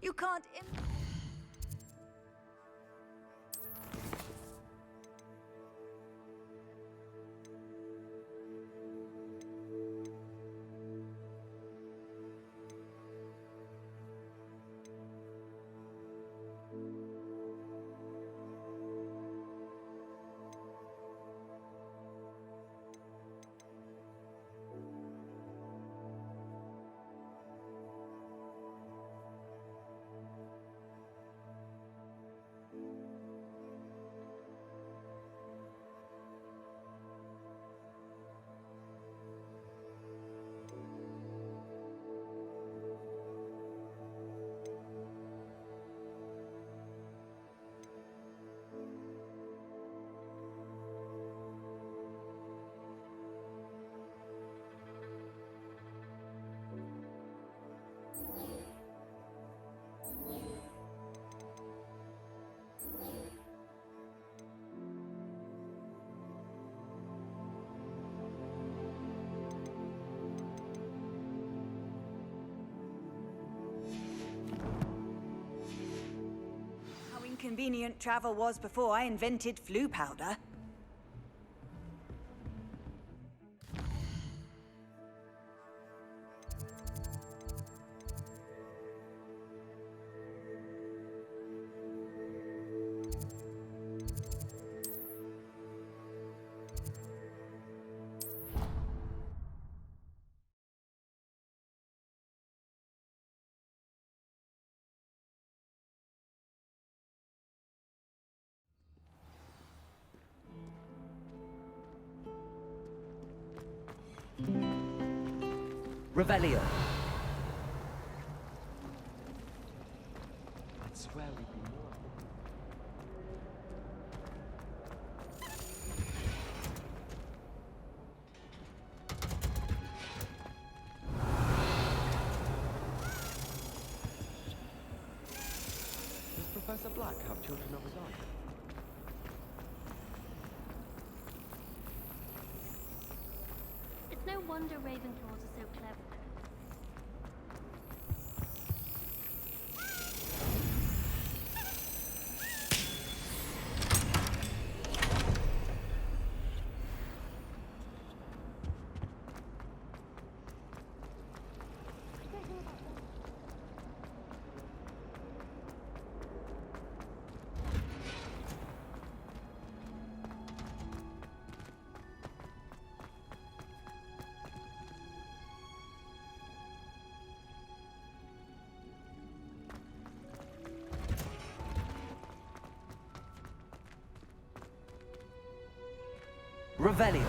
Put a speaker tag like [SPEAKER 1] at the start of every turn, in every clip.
[SPEAKER 1] You can't... Inconvenient travel was before I invented flu powder.
[SPEAKER 2] Revelio. I'd swear we'd be more. Does Professor Black have children of his own?
[SPEAKER 3] It's no wonder Ravenclaws are so clever.
[SPEAKER 2] Revelio.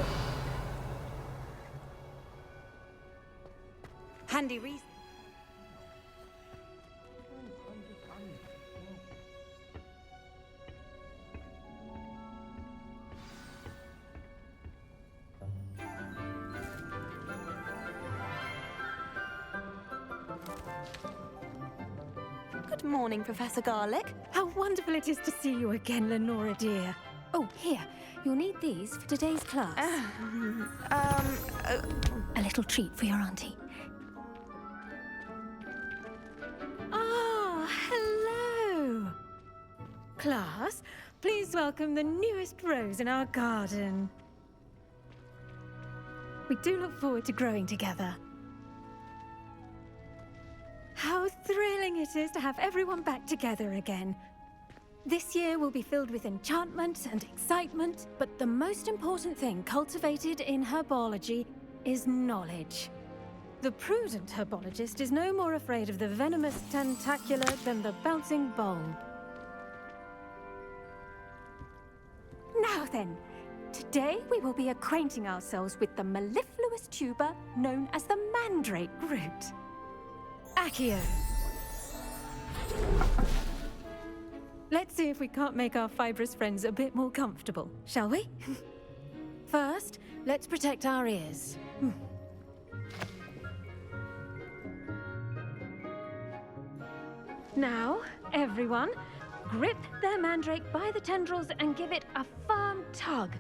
[SPEAKER 1] Handy reason.
[SPEAKER 4] Good morning, Professor Garlick. How wonderful it is to see you again, Lenora dear. Oh, here. You'll need these for today's class. A little treat for your auntie. Ah, hello. Class, please welcome the newest rose in our garden. We do look forward to growing together. How thrilling it is to have everyone back together again. This year will be filled with enchantment and excitement, but the most important thing cultivated in herbology is knowledge. The prudent herbologist is no more afraid of the venomous tentacula than the bouncing bulb. Now then, today we will be acquainting ourselves with the mellifluous tuber known as the mandrake root. Accio. Let's see if we can't make our fibrous friends a bit more comfortable, shall we? First, let's protect our ears. Now, everyone, grip their mandrake by the tendrils and give it a firm tug.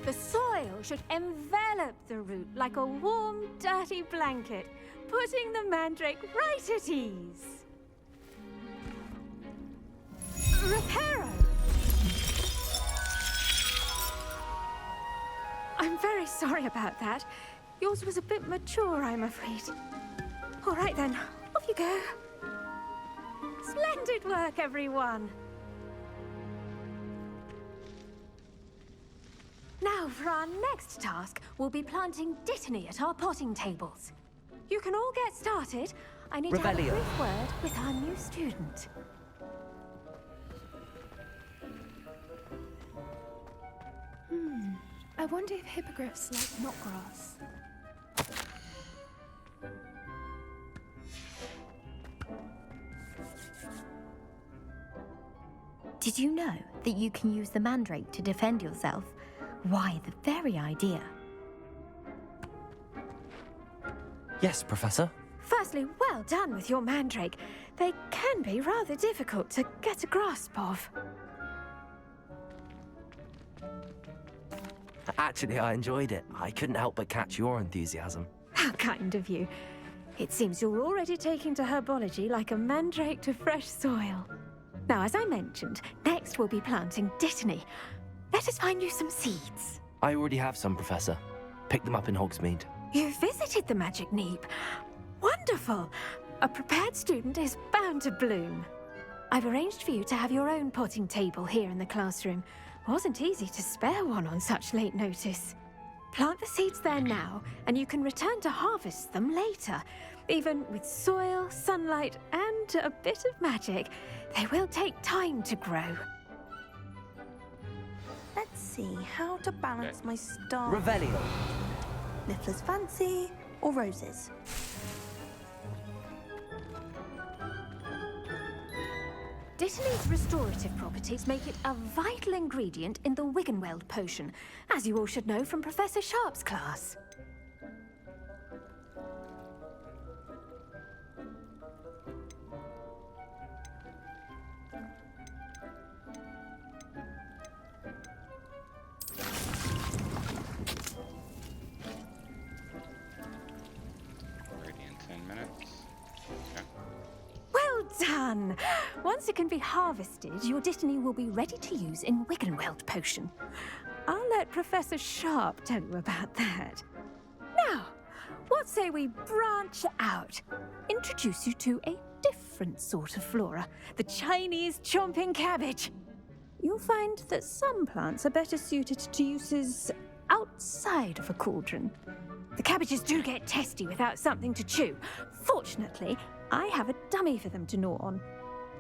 [SPEAKER 4] The soil should envelop the root like a warm, dirty blanket, putting the mandrake right at ease. Reparo! I'm very sorry about that. Yours was a bit mature, I'm afraid. All right then, off you go. Splendid work, everyone. Now, for our next task, we'll be planting dittany at our potting tables. You can all get started. I need to have a
[SPEAKER 2] Revelio.
[SPEAKER 4] brief word with our new student.
[SPEAKER 5] I wonder if hippogriffs like knotgrass.
[SPEAKER 6] Did you know that you can use the mandrake to defend yourself? Why, the very idea.
[SPEAKER 2] Yes, Professor.
[SPEAKER 4] Firstly, well done with your mandrake. They can be rather difficult to get a grasp of.
[SPEAKER 2] Actually, I enjoyed it. I couldn't help but catch your enthusiasm.
[SPEAKER 4] How kind of you. It seems you're already taking to herbology like a mandrake to fresh soil. Now, as I mentioned, next we'll be planting dittany. Let us find you some seeds.
[SPEAKER 2] I already have some, Professor. Picked them up in Hogsmeade.
[SPEAKER 4] You visited the Magic Neep. Wonderful! A prepared student is bound to bloom. I've arranged for you to have your own potting table here in the classroom. Wasn't easy to spare one on such late notice. Plant the seeds there now, and you can return to harvest them later. Even with soil, sunlight, and a bit of magic, they will take time to grow.
[SPEAKER 7] Let's see how to balance my star.
[SPEAKER 2] Revelio.
[SPEAKER 7] Niffler's Fancy or Roses?
[SPEAKER 4] Dittany's restorative properties make it a vital ingredient in the Wiggenweld potion, as you all should know from Professor Sharp's class.
[SPEAKER 8] Ready in 10 minutes. Okay.
[SPEAKER 4] Well done! Once it can be harvested, your dittany will be ready to use in Wiggenweld potion. I'll let Professor Sharp tell you about that. Now, what say we branch out? Introduce you to a different sort of flora, the Chinese chomping cabbage. You'll find that some plants are better suited to uses outside of a cauldron. The cabbages do get testy without something to chew. Fortunately, I have a dummy for them to gnaw on.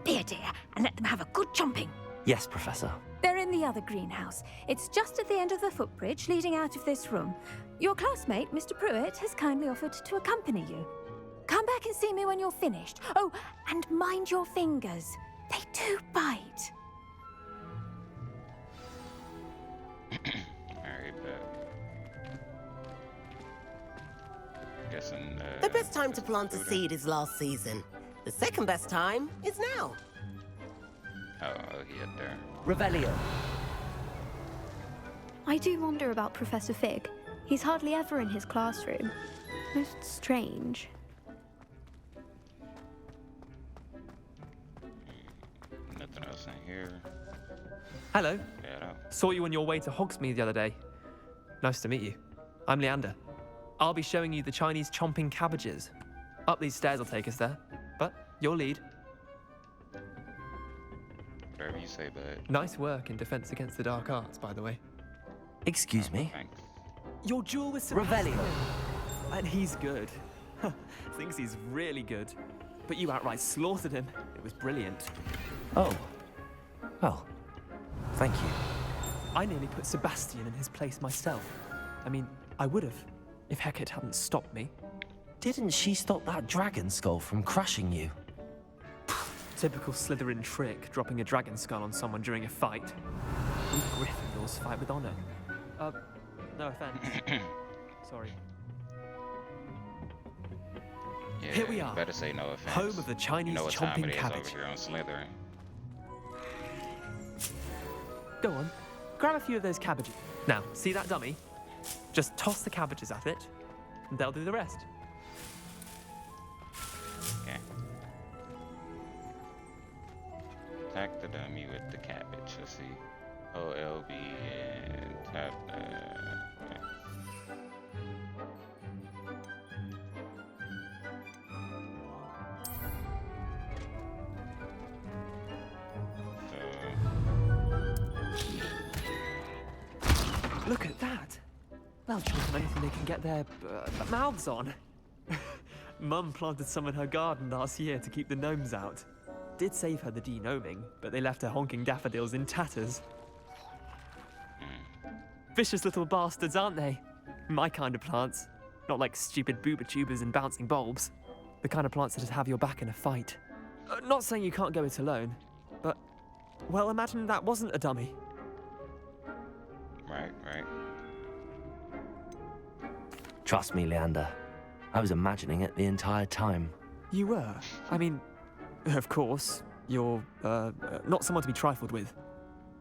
[SPEAKER 4] Be a dear and let them have a good chomping.
[SPEAKER 2] Yes, Professor.
[SPEAKER 4] They're in the other greenhouse. It's just at the end of the footbridge leading out of this room. Your classmate, Mr. Pruitt, has kindly offered to accompany you. Come back and see me when you're finished. Oh, and mind your fingers. They do bite.
[SPEAKER 8] Alright, but guessing
[SPEAKER 9] The best time to plant a
[SPEAKER 8] Buddha.
[SPEAKER 9] seed is last season. The second best time is now.
[SPEAKER 8] Oh, he up there.
[SPEAKER 2] Revelio.
[SPEAKER 5] I do wonder about Professor Fig. He's hardly ever in his classroom. Most strange.
[SPEAKER 8] Nothing else in here.
[SPEAKER 10] Hello.
[SPEAKER 8] Yeah, no.
[SPEAKER 10] Saw you on your way to Hogsmeade the other day. Nice to meet you. I'm Leander. I'll be showing you the Chinese chomping cabbages. Up these stairs will take us there. But your lead.
[SPEAKER 8] Whatever you say, bud.
[SPEAKER 10] Nice work in defense against the dark arts, by the way.
[SPEAKER 2] Excuse me.
[SPEAKER 8] Thanks.
[SPEAKER 10] Your duel with
[SPEAKER 2] Revelio.
[SPEAKER 10] And he's good. Thinks he's really good. But you outright slaughtered him. It was brilliant.
[SPEAKER 2] Oh. Well, thank you.
[SPEAKER 10] I nearly put Sebastian in his place myself. I mean, I would have, if Hecate hadn't stopped me.
[SPEAKER 2] Didn't she stop that dragon skull from crushing you?
[SPEAKER 10] Typical Slytherin trick, dropping a dragon skull on someone during a fight. We Gryffindors fight with honor. No offense. Sorry.
[SPEAKER 8] Yeah,
[SPEAKER 10] Here we
[SPEAKER 8] you
[SPEAKER 10] are.
[SPEAKER 8] better say no offense.
[SPEAKER 10] Home of the Chinese
[SPEAKER 8] you know what time
[SPEAKER 10] chomping
[SPEAKER 8] it is
[SPEAKER 10] cabbage.
[SPEAKER 8] over here on Slytherin.
[SPEAKER 10] Go on. grab a few of those cabbages. Now, see that dummy? Just toss the cabbages at it, and they'll do the rest.
[SPEAKER 8] Okay. Attack the dummy with the cabbage. Let's see. OLB and tap. Okay.
[SPEAKER 10] Look at that! They'll choke on anything they can get their mouths on. Mum planted some in her garden last year to keep the gnomes out. Did save her the de-gnoming, but they left her honking daffodils in tatters. Vicious little bastards, aren't they? My kind of plants. Not like stupid booba tubers and bouncing bulbs. The kind of plants that'd have your back in a fight. Not saying you can't go it alone, but, well, imagine that wasn't a dummy.
[SPEAKER 8] Right.
[SPEAKER 2] Trust me, Leander. I was imagining it the entire time.
[SPEAKER 10] You were? I mean, of course, you're, not someone to be trifled with.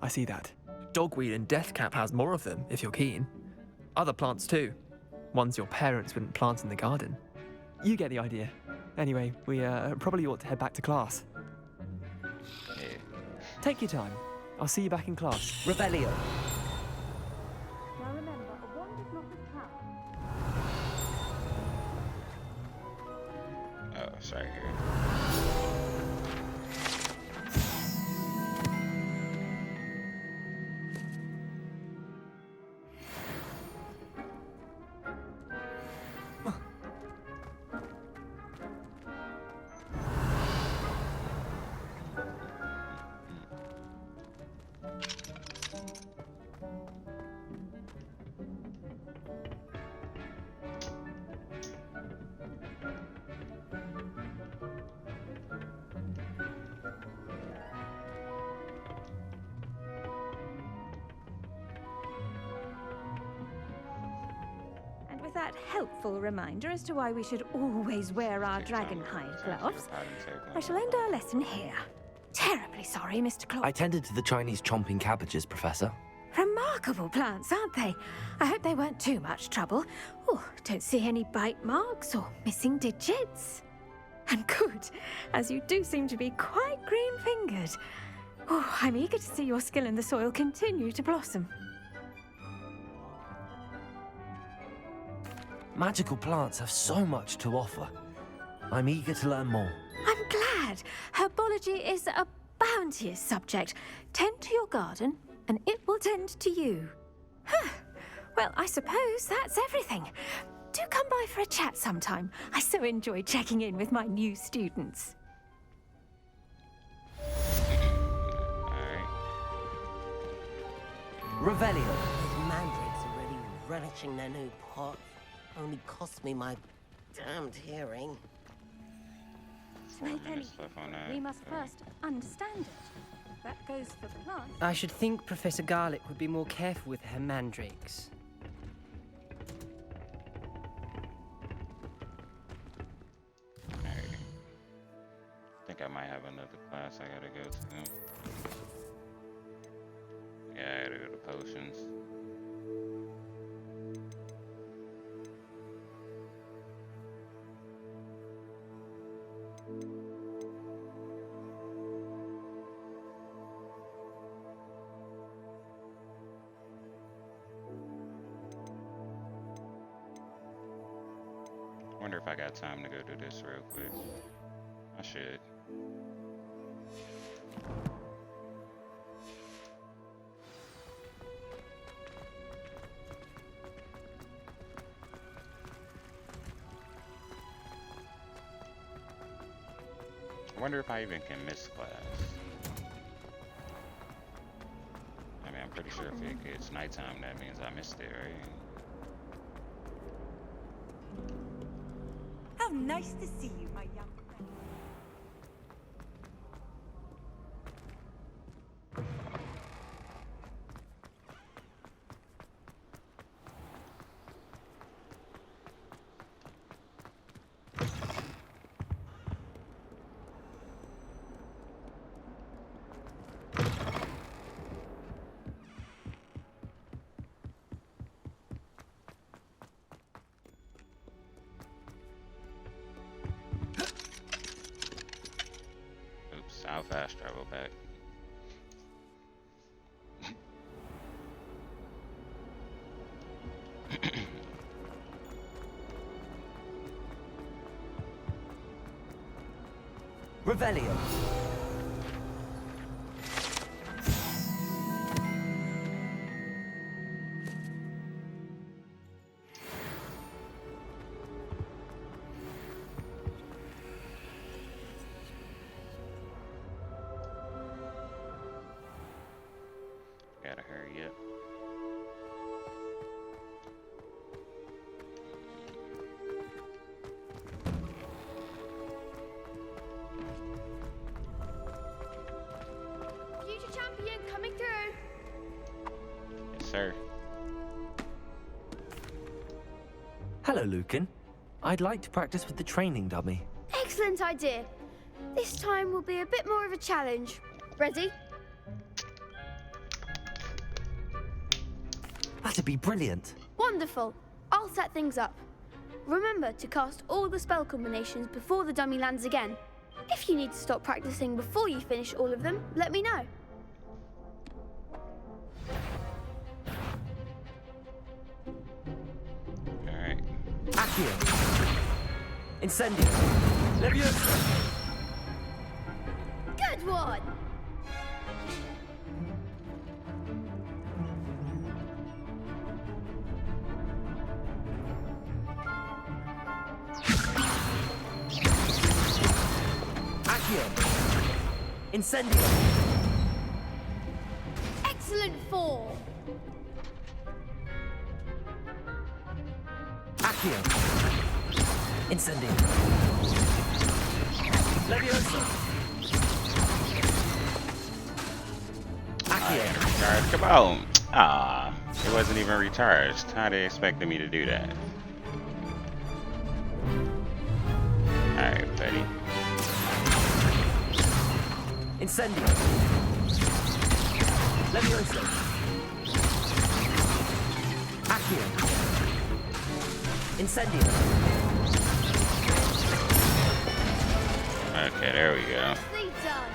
[SPEAKER 10] I see that. Dogweed and deathcap has more of them, if you're keen. Other plants too. Ones your parents wouldn't plant in the garden. You get the idea. Anyway, we probably ought to head back to class.
[SPEAKER 8] Yeah.
[SPEAKER 10] Take your time. I'll see you back in class.
[SPEAKER 9] Revelio.
[SPEAKER 4] Now remember, a wand is not a trap.
[SPEAKER 8] Oh, sorry here.
[SPEAKER 4] That helpful reminder as to why we should always wear our dragon hide gloves, I shall end our lesson here. Terribly sorry, Mr. Claw.
[SPEAKER 2] I tended to the Chinese chomping cabbages, Professor.
[SPEAKER 4] Remarkable plants, aren't they? I hope they weren't too much trouble. Oh, don't see any bite marks or missing digits. And good, as you do seem to be quite green-fingered. Oh, I'm eager to see your skill in the soil continue to blossom.
[SPEAKER 2] Magical plants have so much to offer. I'm eager to learn more.
[SPEAKER 4] I'm glad. Herbology is a bounteous subject. Tend to your garden, and it will tend to you. Huh. Well, I suppose that's everything. Do come by for a chat sometime. I so enjoy checking in with my new students.
[SPEAKER 8] Alright.
[SPEAKER 2] Revelio.
[SPEAKER 9] Those mandrakes are really relishing their new pot. Only cost me my damned hearing.
[SPEAKER 3] To make any, we must first understand it. That goes for plants.
[SPEAKER 11] I should think Professor Garlick would be more careful with her mandrakes.
[SPEAKER 8] Alright. I think I might have another class I gotta go to. Yeah, I gotta go to potions. Wonder if I got time to go do this real quick. I should. I wonder if I even can miss class. I mean, I'm pretty sure if it's nighttime, that means I missed it, right?
[SPEAKER 1] How nice to see you, my young friend.
[SPEAKER 8] travel back.
[SPEAKER 2] Revelio.
[SPEAKER 8] Gotta hurry up.
[SPEAKER 5] Future champion coming through.
[SPEAKER 8] Yes, sir.
[SPEAKER 2] Hello, Lucan. I'd like to practice with the training dummy.
[SPEAKER 5] Excellent idea. This time will be a bit more of a challenge. Ready?
[SPEAKER 2] That'd be brilliant.
[SPEAKER 5] Wonderful. I'll set things up. Remember to cast all the spell combinations before the dummy lands again. If you need to stop practicing before you finish all of them, let me know.
[SPEAKER 8] Alright.
[SPEAKER 2] Accio. Incendio. Leviosa.
[SPEAKER 5] Good one!
[SPEAKER 2] Accio. Incendio.
[SPEAKER 5] Excellent form!
[SPEAKER 2] Accio. Incendio. Leviosa. Accio.
[SPEAKER 8] Recharge. Come on. Ah, it wasn't even recharged. How they expected me to do that? Alright, buddy.
[SPEAKER 2] Incendio. Leviosa. Accio. Incendio.
[SPEAKER 8] Okay, there we go.
[SPEAKER 5] Nicely done.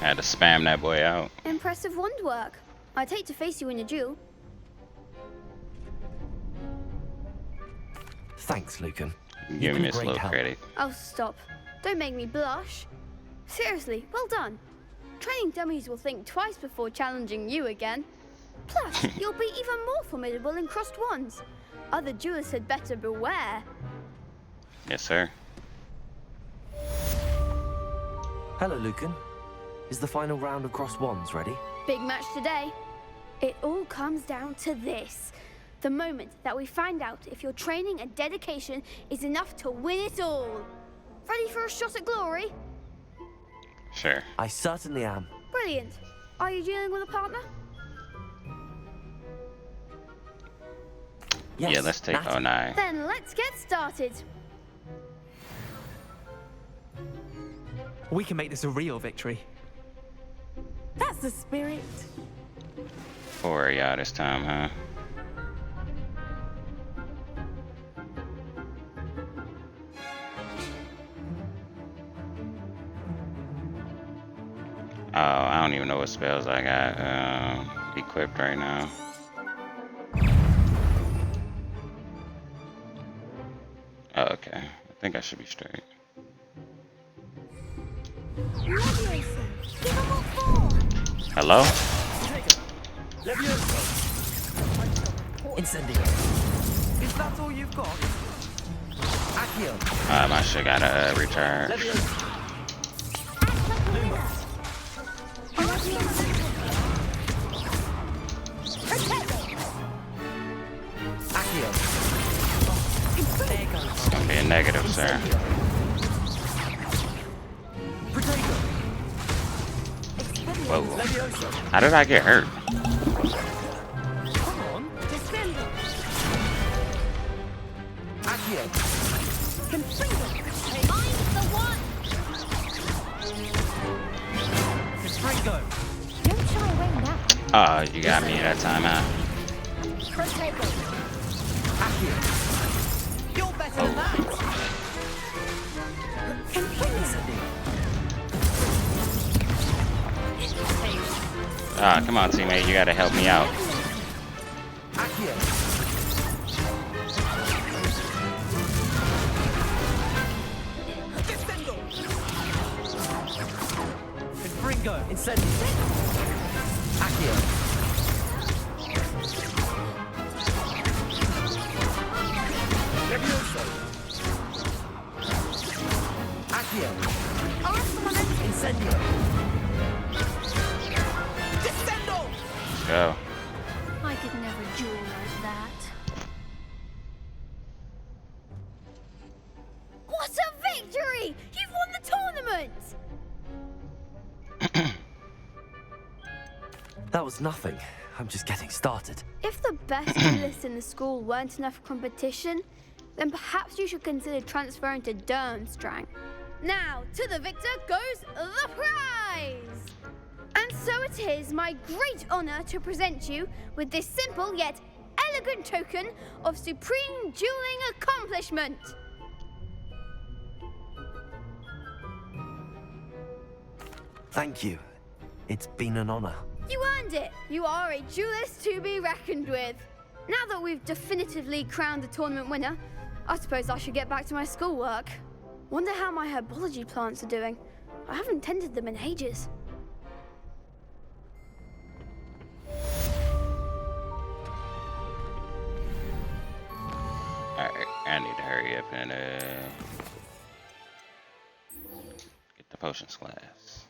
[SPEAKER 8] Had to spam that boy out.
[SPEAKER 5] Impressive wand work. I'd hate to face you in a duel.
[SPEAKER 2] Thanks, Lucan.
[SPEAKER 8] Give me this little credit.
[SPEAKER 5] Oh, stop. Don't make me blush. Seriously, well done. Training dummies will think twice before challenging you again. Plus, you'll be even more formidable in crossed wands. Other duelists had better beware.
[SPEAKER 8] Yes, sir.
[SPEAKER 2] Hello, Lucan. Is the final round of crossed wands ready?
[SPEAKER 5] Big match today. It all comes down to this. The moment that we find out if your training and dedication is enough to win it all. Ready for a shot at glory?
[SPEAKER 8] Sure.
[SPEAKER 2] I certainly am.
[SPEAKER 5] Brilliant. Are you dealing with a partner?
[SPEAKER 2] Yes,
[SPEAKER 8] Yeah, let's take 09.
[SPEAKER 5] Then let's get started.
[SPEAKER 10] We can make this a real victory.
[SPEAKER 1] That's the spirit.
[SPEAKER 8] 4 of y'all this time, huh? Oh, I don't even know what spells I got equipped right now. Oh, okay. I think I should be straight. Hello?
[SPEAKER 2] Incendio. Is that all you've got? Accio.
[SPEAKER 8] My shit got a recharge. It's gonna be a negative, sir. Whoa. How did I get hurt? Oh, you got me that time, huh?
[SPEAKER 1] You're better than that.
[SPEAKER 8] Ah, come on, teammate, you gotta help me out.
[SPEAKER 11] Ringo, incendio. Accio. Levioso. Accio. Incendio. Descendo.
[SPEAKER 8] Go.
[SPEAKER 3] I could never duel like that.
[SPEAKER 5] What a victory! You've won the tournament!
[SPEAKER 2] That was nothing. I'm just getting started.
[SPEAKER 5] If the best duelists in the school weren't enough for competition, then perhaps you should consider transferring to Durmstrang. Now, to the victor goes the prize! And so it is my great honor to present you with this simple yet elegant token of supreme dueling accomplishment.
[SPEAKER 2] Thank you. It's been an honor.
[SPEAKER 5] You earned it! You are a duelist to be reckoned with. Now that we've definitively crowned the tournament winner, I suppose I should get back to my schoolwork. Wonder how my herbology plants are doing. I haven't tended them in ages.
[SPEAKER 8] Alright, I need to hurry up and get the potions class.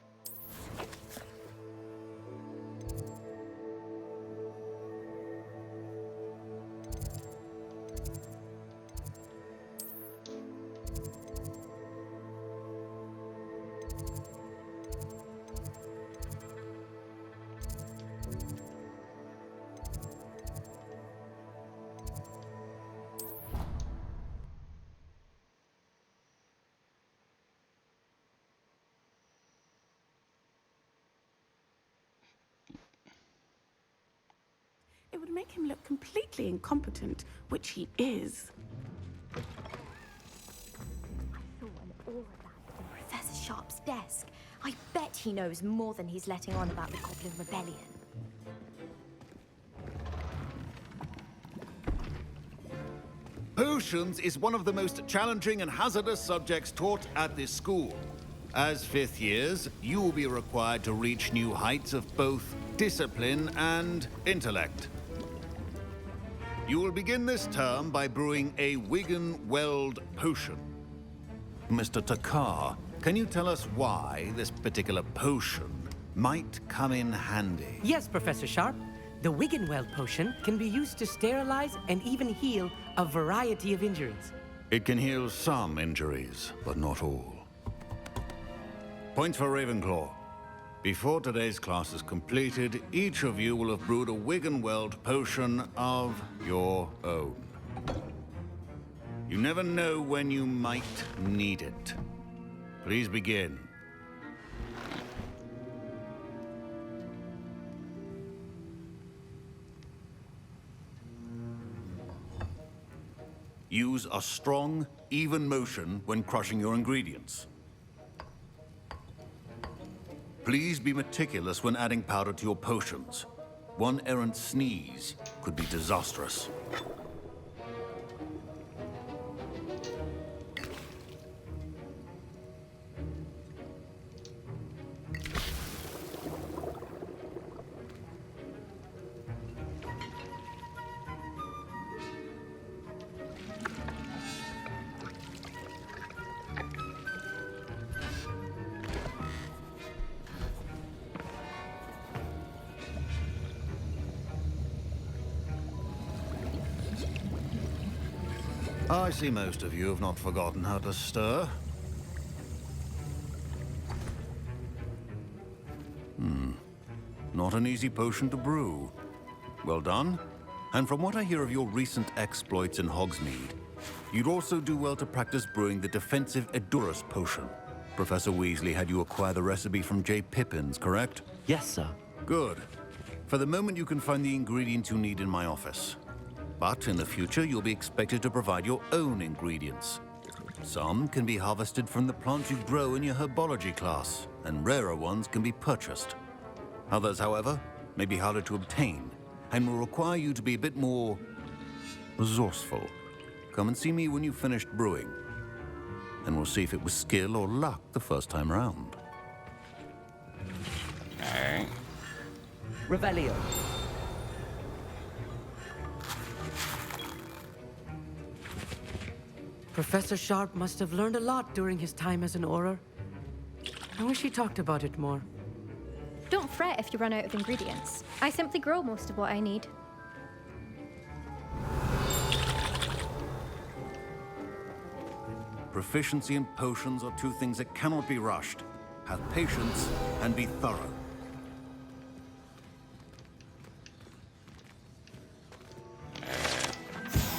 [SPEAKER 12] It would make him look completely incompetent, which he is.
[SPEAKER 6] I saw an aura bag on Professor Sharp's desk. I bet he knows more than he's letting on about the Goblin Rebellion.
[SPEAKER 13] Potions is one of the most challenging and hazardous subjects taught at this school. As fifth years, you will be required to reach new heights of both discipline and intellect. You will begin this term by brewing a Wigan-Weld potion. Mr. Takar, can you tell us why this particular potion might come in handy?
[SPEAKER 11] Yes, Professor Sharp. The Wiggenweld potion can be used to sterilize and even heal a variety of injuries.
[SPEAKER 13] It can heal some injuries, but not all. Point for Ravenclaw. Before today's class is completed, each of you will have brewed a Wiggenweld potion of your own. You never know when you might need it. Please begin. Use a strong, even motion when crushing your ingredients. Please be meticulous when adding powder to your potions. One errant sneeze could be disastrous. I see most of you have not forgotten how to stir. Not an easy potion to brew. Well done. And from what I hear of your recent exploits in Hogsmeade, you'd also do well to practice brewing the defensive Edurus potion. Professor Weasley had you acquire the recipe from J. Pippins, correct?
[SPEAKER 2] Yes, sir.
[SPEAKER 13] Good. For the moment, you can find the ingredients you need in my office. But in the future, you'll be expected to provide your own ingredients. Some can be harvested from the plants you grow in your herbology class, and rarer ones can be purchased. Others, however, may be harder to obtain and will require you to be a bit more resourceful. Come and see me when you've finished brewing, and we'll see if it was skill or luck the first time round.
[SPEAKER 8] Alright.
[SPEAKER 2] Revelio.
[SPEAKER 11] Professor Sharp must have learned a lot during his time as an Auror. I wish he talked about it more.
[SPEAKER 3] Don't fret if you run out of ingredients. I simply grow most of what I need.
[SPEAKER 13] Proficiency and potions are two things that cannot be rushed. Have patience and be thorough.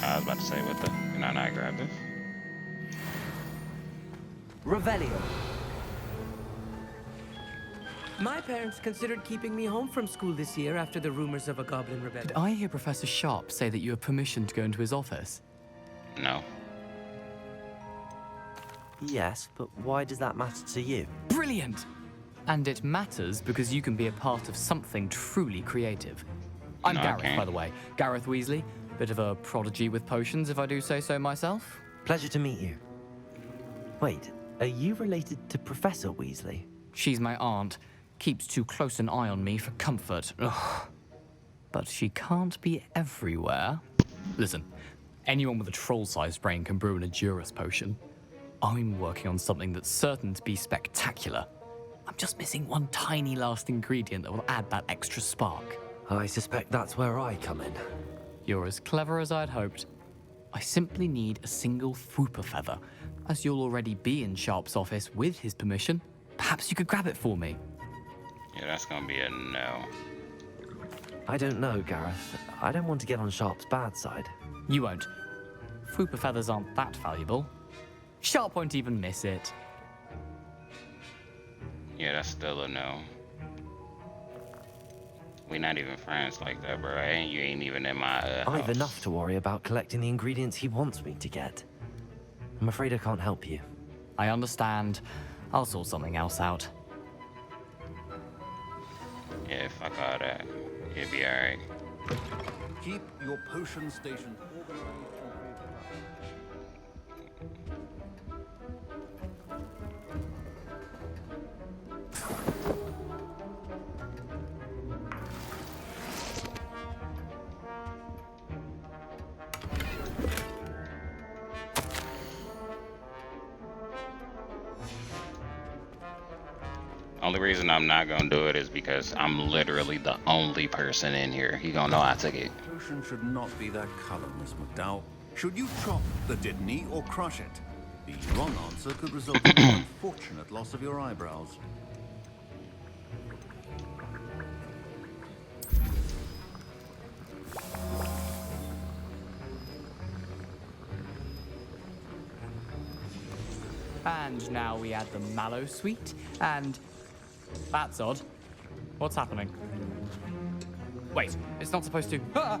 [SPEAKER 8] I was about to say what the... No, I grabbed this.
[SPEAKER 2] Revelio.
[SPEAKER 11] My parents considered keeping me home from school this year after the rumors of a goblin rebellion.
[SPEAKER 14] Did I hear Professor Sharp say that you have permission to go into his office?
[SPEAKER 8] No.
[SPEAKER 2] Yes, but why does that matter to you?
[SPEAKER 14] Brilliant! And it matters because you can be a part of something truly creative. I'm
[SPEAKER 8] No, I
[SPEAKER 14] Gareth,
[SPEAKER 8] can't.
[SPEAKER 14] by the way. Gareth Weasley. Bit of a prodigy with potions, if I do say so myself.
[SPEAKER 2] Pleasure to meet you. Wait, are you related to Professor Weasley?
[SPEAKER 14] She's my aunt. Keeps too close an eye on me for comfort. Ugh. But she can't be everywhere. Listen, anyone with a troll-sized brain can brew an Edurus potion. I'm working on something that's certain to be spectacular. I'm just missing one tiny last ingredient that will add that extra spark.
[SPEAKER 2] I suspect that's where I come in.
[SPEAKER 14] You're as clever as I'd hoped. I simply need a single Fwooper feather. As you'll already be in Sharp's office with his permission, perhaps you could grab it for me.
[SPEAKER 8] Yeah, that's gonna be a no.
[SPEAKER 2] I don't know, Gareth. I don't want to get on Sharp's bad side.
[SPEAKER 14] You won't. Fwooper feathers aren't that valuable. Sharp won't even miss it.
[SPEAKER 8] Yeah, that's still a no. We're not even friends like that, bro. And you ain't even in my
[SPEAKER 2] I've
[SPEAKER 8] house.
[SPEAKER 2] enough to worry about collecting the ingredients he wants me to get. I'm afraid I can't help you.
[SPEAKER 14] I understand. I'll sort something else out.
[SPEAKER 8] Yeah, fuck all that. It'll be alright.
[SPEAKER 13] Keep your potion station organized
[SPEAKER 8] Only reason I'm not gonna do it is because I'm literally the only person in here. He gonna know I took it.
[SPEAKER 13] Potion should not be that color, Miss McDowell. Should you chop the Dittany or crush it? The wrong answer could result in the unfortunate loss of your eyebrows.
[SPEAKER 14] And now we add the mallow sweet, and... That's odd. What's happening? Wait, it's not supposed to... Ah!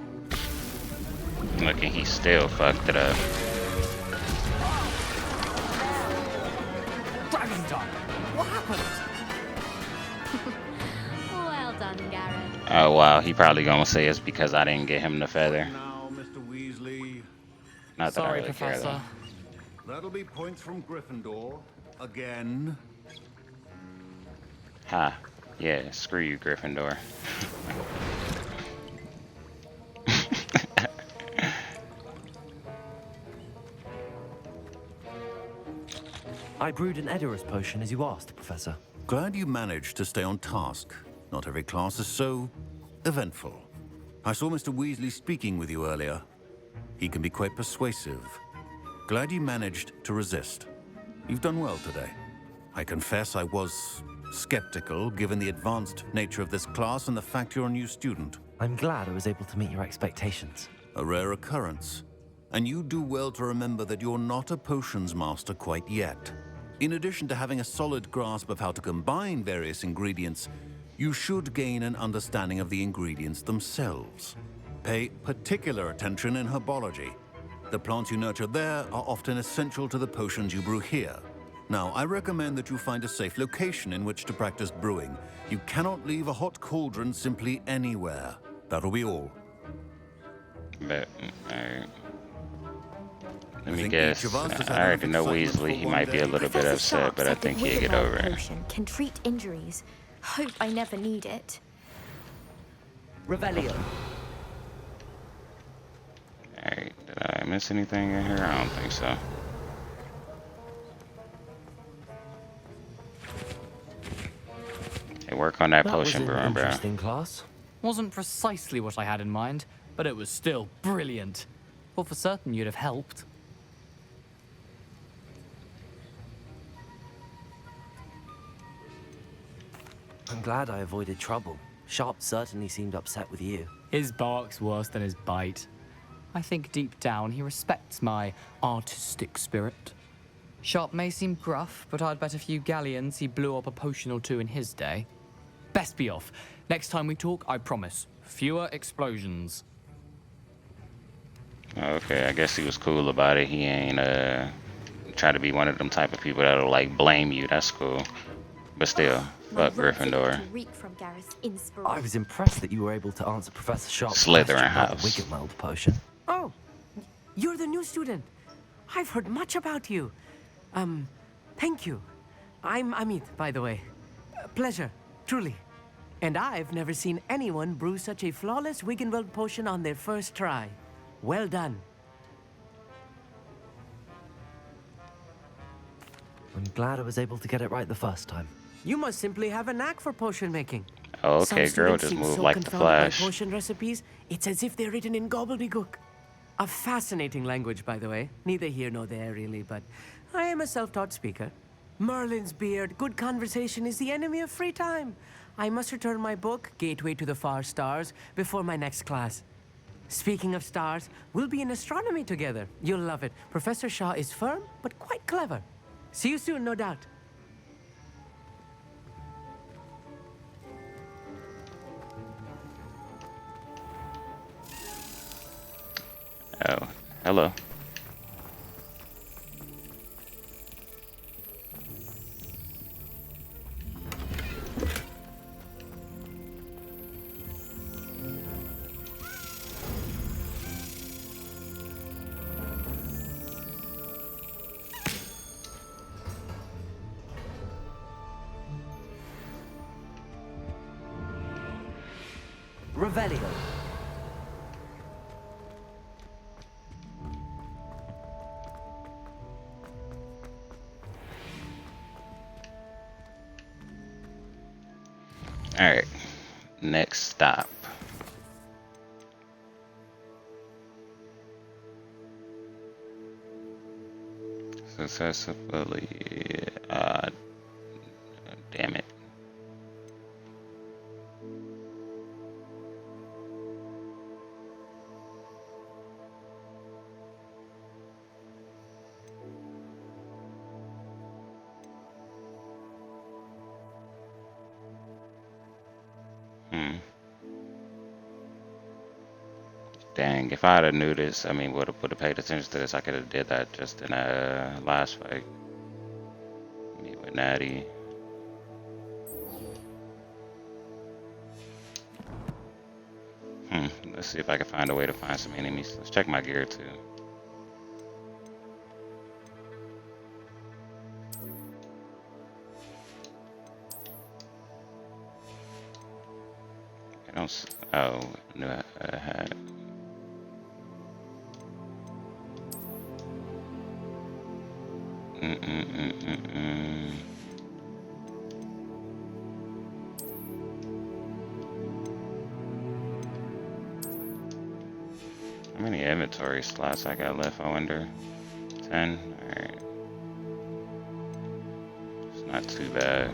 [SPEAKER 8] Look, and he still fucked it up.
[SPEAKER 14] Dragon Tongue! What happened?
[SPEAKER 3] Well done, Gareth.
[SPEAKER 8] Oh wow, he probably gonna say it's because I didn't get him the feather.
[SPEAKER 13] Now, Mr. Weasley.
[SPEAKER 8] Not that I
[SPEAKER 14] Sorry,
[SPEAKER 8] really care,
[SPEAKER 14] Professor.
[SPEAKER 8] though.
[SPEAKER 13] That'll be points from Gryffindor. Again.
[SPEAKER 8] Ha. Yeah, screw you, Gryffindor.
[SPEAKER 2] I brewed an Edurus potion as you asked, Professor.
[SPEAKER 13] Glad you managed to stay on task. Not every class is so eventful. I saw Mr. Weasley speaking with you earlier. He can be quite persuasive. Glad you managed to resist. You've done well today. I confess I was skeptical, given the advanced nature of this class and the fact you're a new student.
[SPEAKER 2] I'm glad I was able to meet your expectations.
[SPEAKER 13] A rare occurrence. And you do well to remember that you're not a potions master quite yet. In addition to having a solid grasp of how to combine various ingredients, you should gain an understanding of the ingredients themselves. Pay particular attention in herbology. The plants you nurture there are often essential to the potions you brew here. Now, I recommend that you find a safe location in which to practice brewing. You cannot leave a hot cauldron simply anywhere. That'll be all.
[SPEAKER 8] Bet. Alright. Let me
[SPEAKER 13] think
[SPEAKER 8] guess.
[SPEAKER 13] each of us has had
[SPEAKER 8] I already
[SPEAKER 13] enough
[SPEAKER 8] know
[SPEAKER 13] excitement
[SPEAKER 8] Weasley.
[SPEAKER 13] for
[SPEAKER 8] He
[SPEAKER 13] one
[SPEAKER 8] might be a
[SPEAKER 13] day?
[SPEAKER 8] little bit
[SPEAKER 6] Professor
[SPEAKER 8] upset,
[SPEAKER 6] Sharp
[SPEAKER 8] but I
[SPEAKER 6] said the
[SPEAKER 8] think he'll get
[SPEAKER 6] Wiggenweld
[SPEAKER 8] over it.
[SPEAKER 6] potion can treat injuries. Hope I never need it.
[SPEAKER 9] Revelio.
[SPEAKER 8] Alright. Did I miss anything in here? I don't think so. Hey, work on that potion,
[SPEAKER 2] was an
[SPEAKER 8] bro.
[SPEAKER 2] interesting class.
[SPEAKER 14] Wasn't precisely what I had in mind, but it was still brilliant. Well, for certain you'd have helped.
[SPEAKER 2] I'm glad I avoided trouble. Sharp certainly seemed upset with you.
[SPEAKER 14] His bark's worse than his bite. I think deep down he respects my artistic spirit. Sharp may seem gruff, but I'd bet a few galleons he blew up a potion or two in his day. Best be off. Next time we talk, I promise, fewer explosions.
[SPEAKER 8] Okay, I guess he was cool about it. He ain't try to be one of them type of people that'll like blame you. That's cool. But still, fuck Gryffindor.
[SPEAKER 2] I was impressed that you were able to answer Professor Sharp's
[SPEAKER 8] Slytherin
[SPEAKER 2] question about
[SPEAKER 8] house.
[SPEAKER 2] the Wiggenweld potion.
[SPEAKER 11] Oh, you're the new student. I've heard much about you. Thank you. I'm Amit, by the way. Pleasure, truly. And I've never seen anyone brew such a flawless Wiggenweld potion on their first try. Well done.
[SPEAKER 2] I'm glad I was able to get it right the first time.
[SPEAKER 11] You must simply have a knack for potion making.
[SPEAKER 8] Oh,
[SPEAKER 11] Some
[SPEAKER 8] okay, girl,
[SPEAKER 11] students
[SPEAKER 8] just
[SPEAKER 11] seem
[SPEAKER 8] move
[SPEAKER 11] so
[SPEAKER 8] like the
[SPEAKER 11] confounded by
[SPEAKER 8] Flash.
[SPEAKER 11] potion recipes, it's as if they're written in gobbledygook. A fascinating language, by the way. Neither here nor there, really, but I am a self-taught speaker. Merlin's beard, good conversation is the enemy of free time. I must return my book, Gateway to the Far Stars, before my next class. Speaking of stars, we'll be in astronomy together. You'll love it. Professor Shaw is firm, but quite clever. See you soon, no doubt.
[SPEAKER 8] Oh, hello.
[SPEAKER 9] Revelio.
[SPEAKER 8] Alright, next stop. Successfully, damn it. Dang, if I'd have knew this, I mean, would have paid attention to this, I could have did that just in a last fight. Meet with Natty. Let's see if I can find a way to find some enemies. Let's check my gear too. I don't. Oh, I knew I had. How many inventory slots I got left, I wonder? 10? Alright. It's not too bad.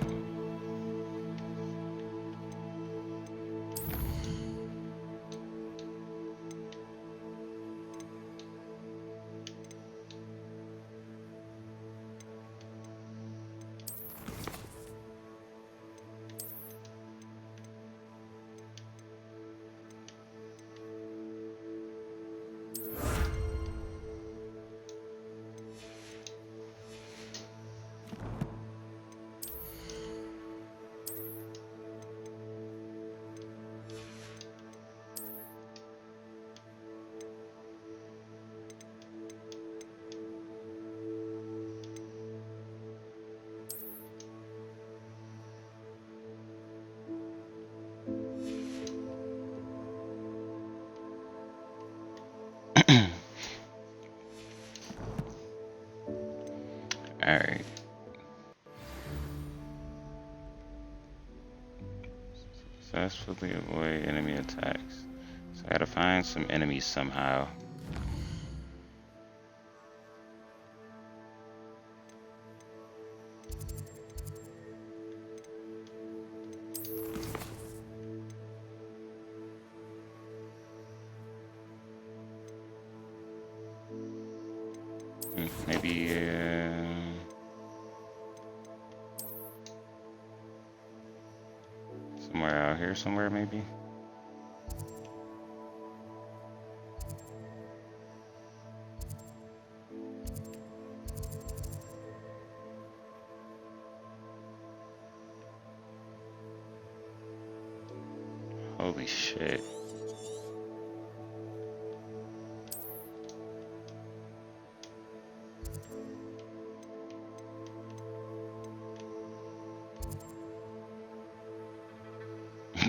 [SPEAKER 8] Alright. Successfully avoid enemy attacks. So I gotta find some enemies somehow. Maybe somewhere out here somewhere maybe. Holy shit.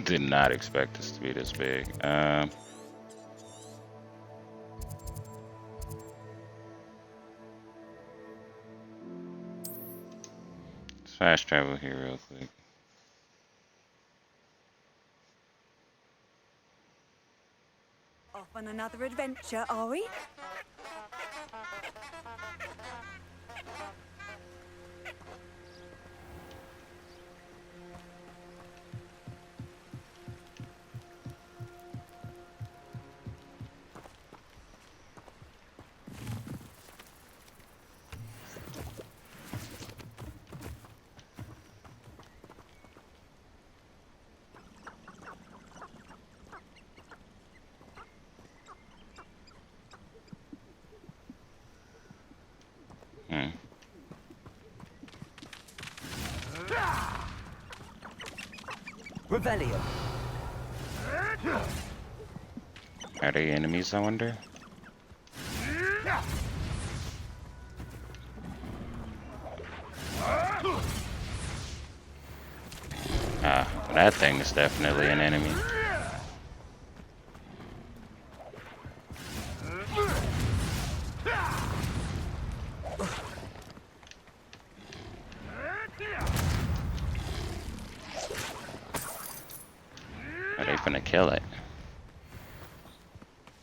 [SPEAKER 8] Did not expect this to be this big. Let's fast travel here real quick.
[SPEAKER 1] Off on another adventure, are we?
[SPEAKER 2] Rebellion.
[SPEAKER 8] Are they enemies, I wonder? Ah, that thing is definitely an enemy. Are they finna kill it?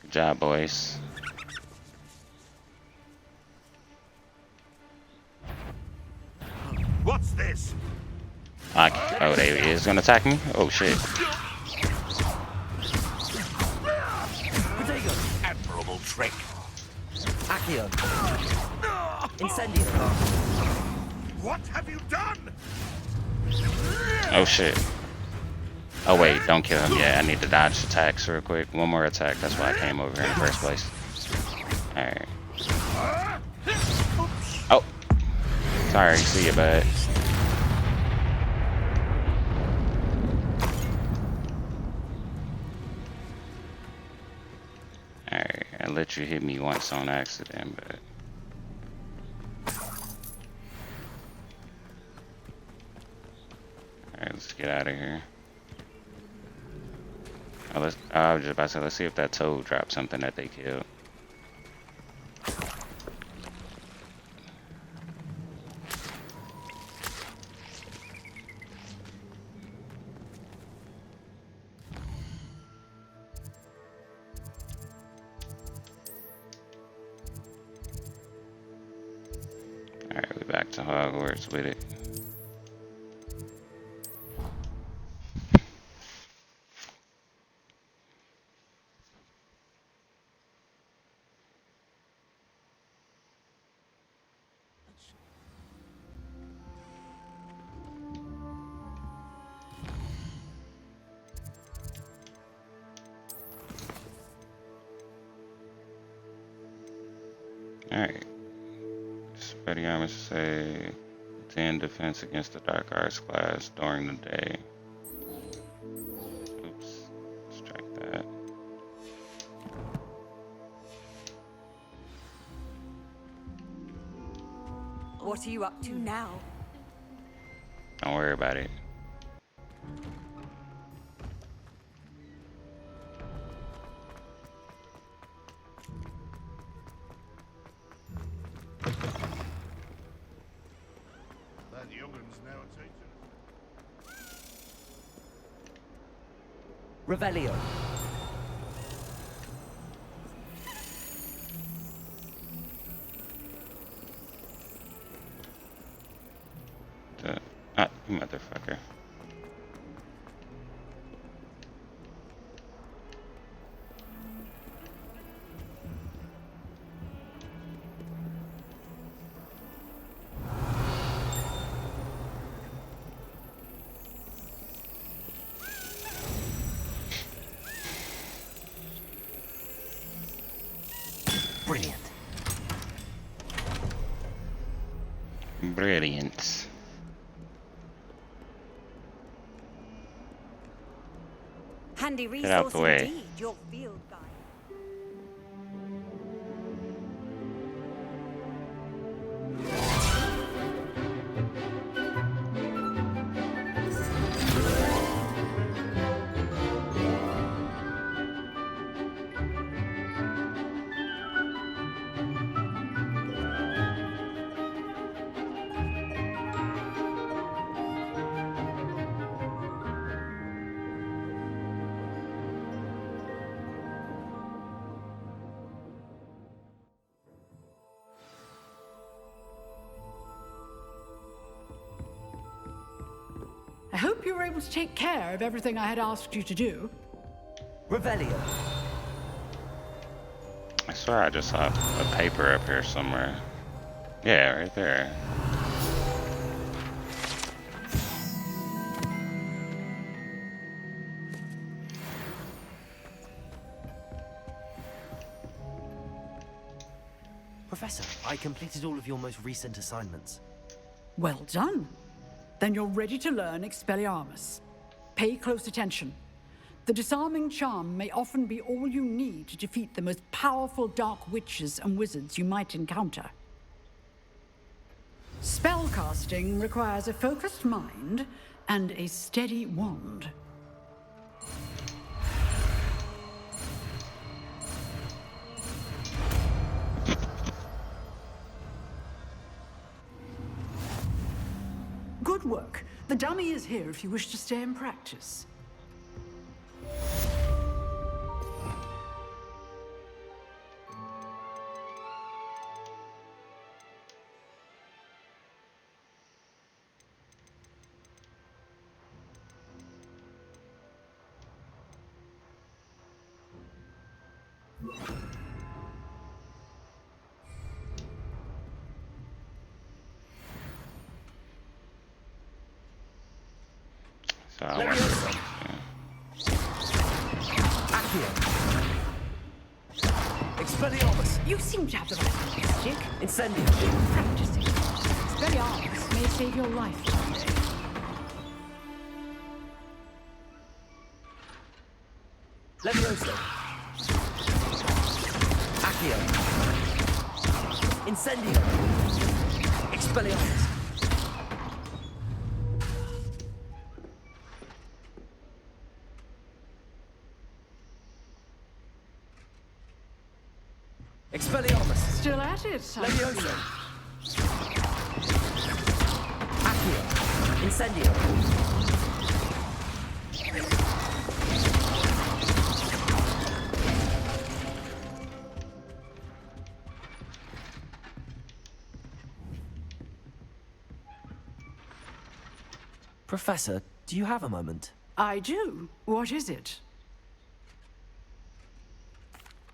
[SPEAKER 8] Good job, boys.
[SPEAKER 15] What's this?
[SPEAKER 8] Oh, they is gonna attack me? Oh shit.
[SPEAKER 15] Admirable trick.
[SPEAKER 2] Accio. Incendio.
[SPEAKER 15] What have you done?
[SPEAKER 8] Oh shit. Oh wait, don't kill him yet. I need to dodge attacks real quick. One more attack, that's why I came over here in the first place. Alright. Oh! Sorry, see you, bud. Alright, I let you hit me once on accident, but... Alright, let's get out of here. I was just about to say, let's see if that toad dropped something that they killed. Alright, we're back to Hogwarts with it. Alright. Spetty armor say 10 defense against the dark arts class during the day. Oops. Strike that.
[SPEAKER 1] What are you up to now?
[SPEAKER 8] Don't worry about it.
[SPEAKER 2] Revelio.
[SPEAKER 8] Ah, you motherfucker.
[SPEAKER 2] Brilliant.
[SPEAKER 8] Brilliant.
[SPEAKER 1] Handy
[SPEAKER 8] Get out
[SPEAKER 1] resource
[SPEAKER 8] the way.
[SPEAKER 1] indeed, your field guide.
[SPEAKER 16] I hope you were able to take care of everything I had asked you to do.
[SPEAKER 2] Revelio.
[SPEAKER 8] I swear I just saw a paper up here somewhere. Yeah, right there.
[SPEAKER 2] Professor, I completed all of your most recent assignments.
[SPEAKER 16] Well done. Then you're ready to learn Expelliarmus. Pay close attention. The disarming charm may often be all you need to defeat the most powerful dark witches and wizards you might encounter. Spellcasting requires a focused mind and a steady wand. Good work. The dummy is here if you wish to stay and practice.
[SPEAKER 8] So I wonder.
[SPEAKER 2] Expelliarmus.
[SPEAKER 16] You seem to have the right stick.
[SPEAKER 2] Incendio.
[SPEAKER 16] Practicing. Expelliarmus may save your life one day.
[SPEAKER 2] Levioso. Accio. Incendio. Expelliarmus. Expelliarmus.
[SPEAKER 16] Still at it,
[SPEAKER 2] Levioso. Accio. Incendio. Professor, do you have a moment?
[SPEAKER 16] I do. What is it?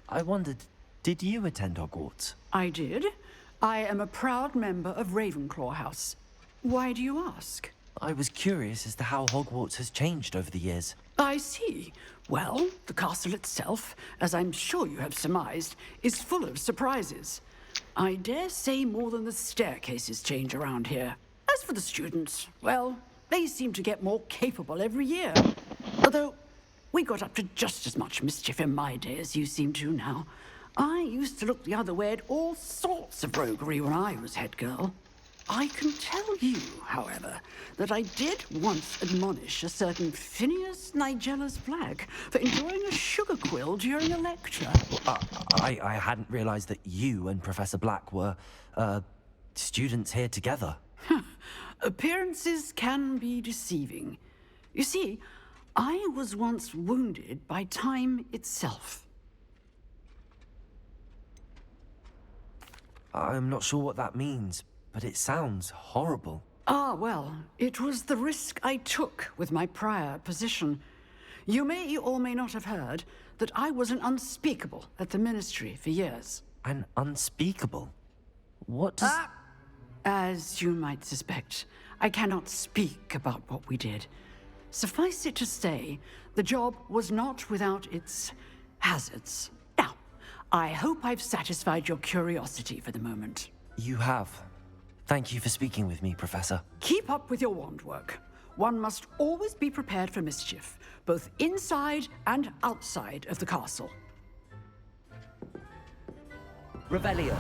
[SPEAKER 2] I wondered, did you attend Hogwarts?
[SPEAKER 16] I did. I am a proud member of Ravenclaw House. Why do you ask?
[SPEAKER 2] I was curious as to how Hogwarts has changed over the years.
[SPEAKER 16] I see. Well, the castle itself, as I'm sure you have surmised, is full of surprises. I dare say more than the staircases change around here. As for the students, well, they seem to get more capable every year. Although, we got up to just as much mischief in my day as you seem to now. I used to look the other way at all sorts of roguery when I was head girl. I can tell you, however, that I did once admonish a certain Phineas Nigella's Black for enjoying a sugar quill during a lecture.
[SPEAKER 2] I hadn't realized that you and Professor Black were, students here together.
[SPEAKER 16] Appearances can be deceiving. You see, I was once wounded by time itself.
[SPEAKER 2] I'm not sure what that means, but it sounds horrible.
[SPEAKER 16] Ah, well, it was the risk I took with my prior position. You may or may not have heard that I was an unspeakable at the Ministry for years.
[SPEAKER 2] An unspeakable? What does...
[SPEAKER 16] As you might suspect, I cannot speak about what we did. Suffice it to say, the job was not without its hazards. Now, I hope I've satisfied your curiosity for the moment.
[SPEAKER 2] You have. Thank you for speaking with me, Professor.
[SPEAKER 16] Keep up with your wand work. One must always be prepared for mischief, both inside and outside of the castle.
[SPEAKER 2] Revelio.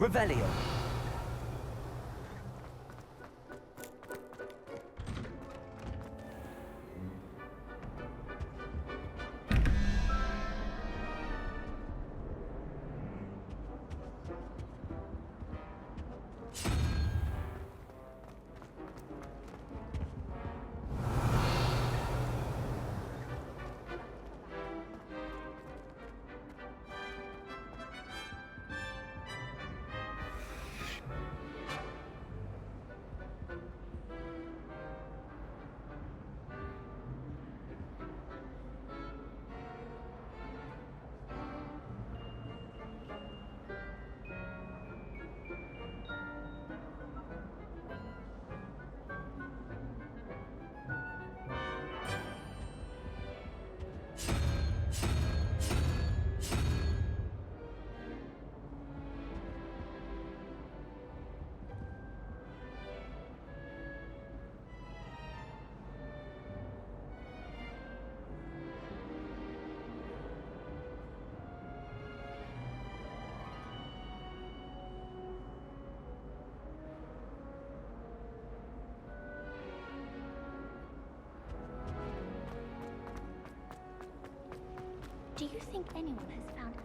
[SPEAKER 2] Revelio.
[SPEAKER 3] Do you think anyone has found her?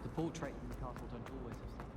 [SPEAKER 14] The portrait in the castle don't always have something.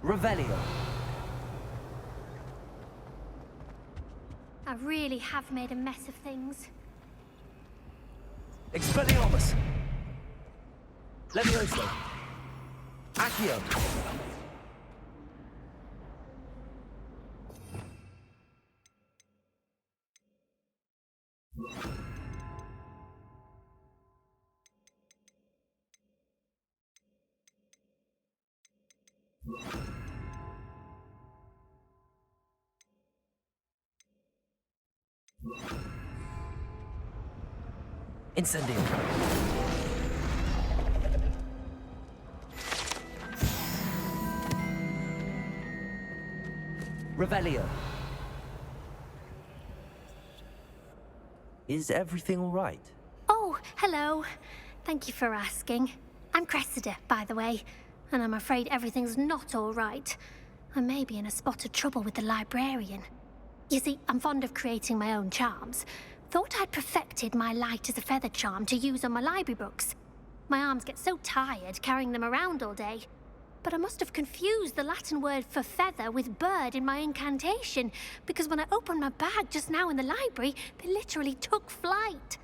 [SPEAKER 2] Revelio.
[SPEAKER 3] I really have made a mess of things.
[SPEAKER 2] Expelliarmus. Levioso. Accio. Incendio. Revelio. Is everything all right?
[SPEAKER 3] Oh, hello. Thank you for asking. I'm Cressida, by the way, and I'm afraid everything's not all right. I may be in a spot of trouble with the librarian. You see, I'm fond of creating my own charms. Thought I'd perfected my light as a feather charm to use on my library books. My arms get so tired carrying them around all day. But I must have confused the Latin word for feather with bird in my incantation, because when I opened my bag just now in the library, they literally took flight.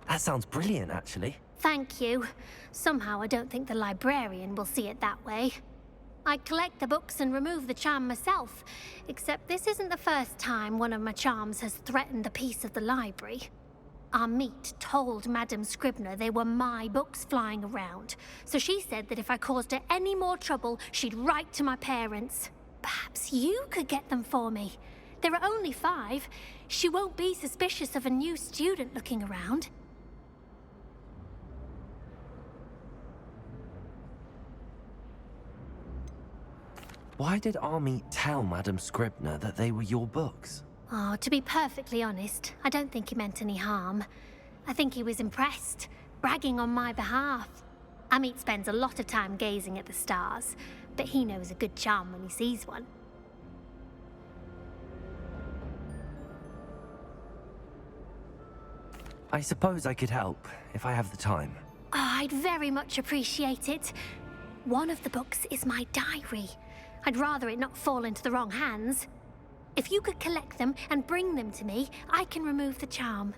[SPEAKER 2] That sounds brilliant, actually.
[SPEAKER 3] Thank you. Somehow I don't think the librarian will see it that way. I collect the books and remove the charm myself, except this isn't the first time one of my charms has threatened the peace of the library. Our meet told Madame Scribner they were my books flying around, so she said that if I caused her any more trouble, she'd write to my parents. Perhaps you could get them for me. There are only 5. She won't be suspicious of a new student looking around.
[SPEAKER 2] Why did Army tell Madame Scribner that they were your books?
[SPEAKER 3] Oh, to be perfectly honest, I don't think he meant any harm. I think he was impressed, bragging on my behalf. Amit spends a lot of time gazing at the stars, but he knows a good charm when he sees one.
[SPEAKER 2] I suppose I could help, if I have the time.
[SPEAKER 3] Oh, I'd very much appreciate it. One of the books is my diary. I'd rather it not fall into the wrong hands. If you could collect them and bring them to me, I can remove the charm.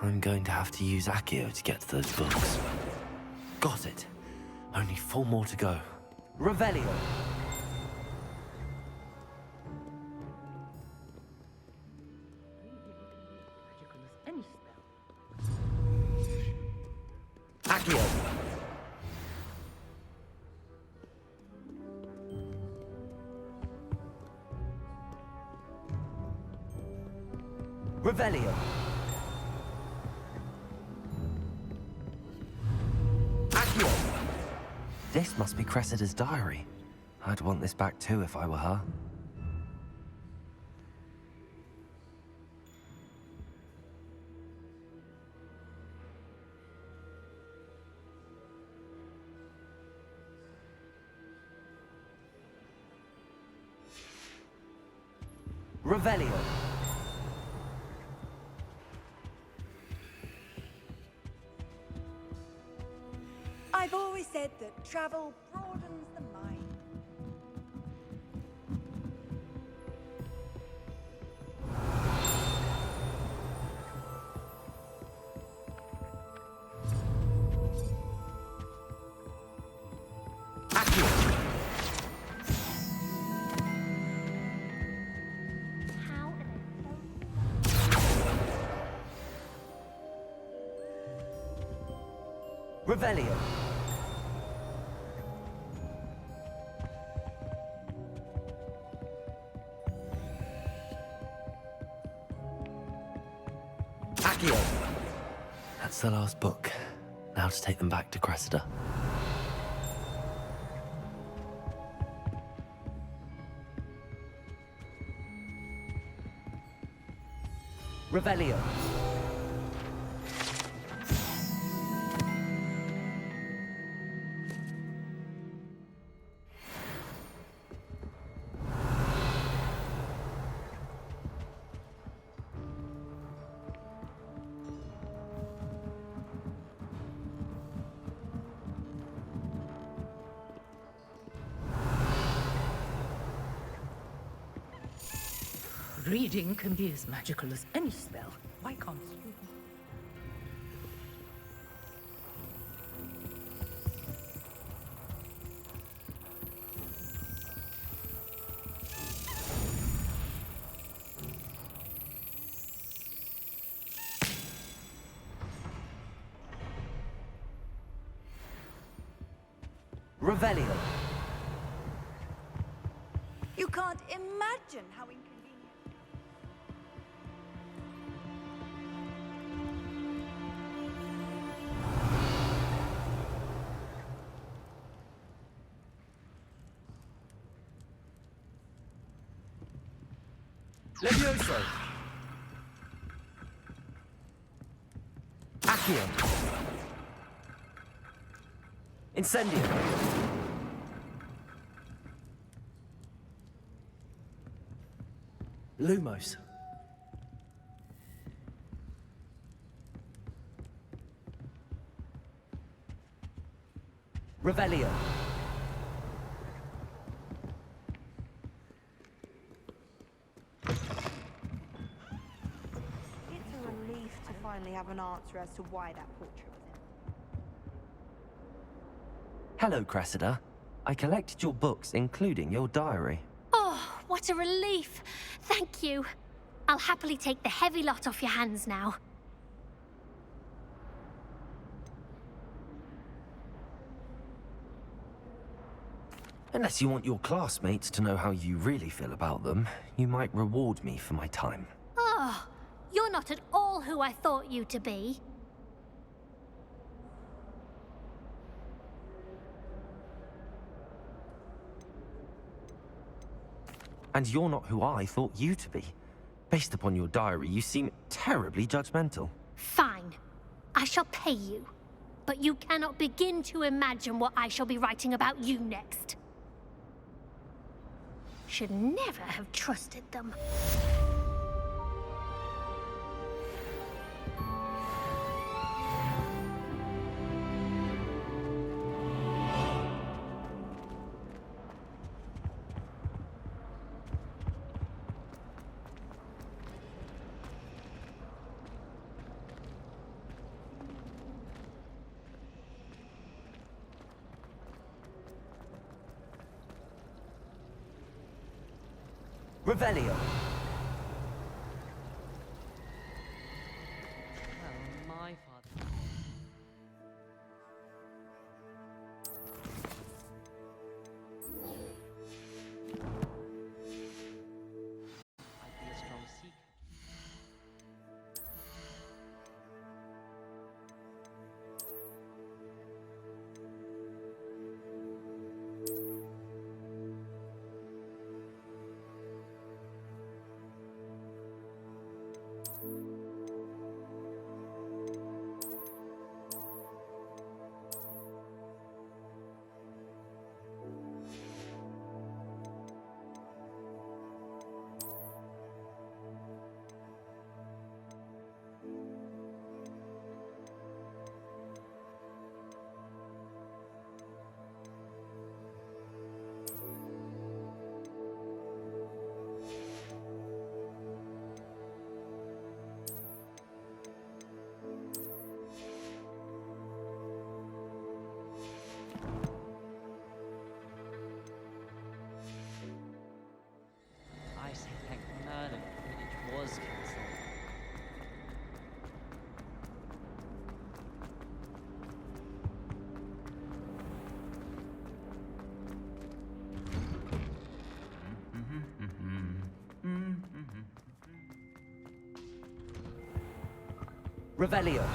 [SPEAKER 2] I'm going to have to use Accio to get to those books. Got it. Only 4 more to go. Revelio. Accio. Revelio. Accio. This must be Cressida's diary. I'd want this back too if I were her. Revelio.
[SPEAKER 1] I've always said that travel broadens the mind.
[SPEAKER 2] Revelio. Accio. That's the last book. Now to take them back to Cressida. Revelio.
[SPEAKER 17] Reading can be as magical as any spell. Why can't you?
[SPEAKER 2] Revelio.
[SPEAKER 1] You can't imagine how inconvenient.
[SPEAKER 2] Levioso. Accio. Incendio. Lumos. Revelio.
[SPEAKER 7] It's a relief to finally have an answer as to why that portrait was in.
[SPEAKER 2] Hello, Cressida. I collected your books, including your diary.
[SPEAKER 3] Oh, what a relief. Thank you. I'll happily take the heavy lot off your hands now.
[SPEAKER 2] Unless you want your classmates to know how you really feel about them, you might reward me for my time.
[SPEAKER 3] Oh, you're not at all who I thought you to be.
[SPEAKER 2] And you're not who I thought you to be. Based upon your diary, you seem terribly judgmental.
[SPEAKER 3] Fine. I shall pay you. But you cannot begin to imagine what I shall be writing about you next. Should never have trusted them.
[SPEAKER 2] Revelio.
[SPEAKER 18] My father. I'd be a strong seeker. I say thank Merlin, it was cancelled.
[SPEAKER 2] Revelio.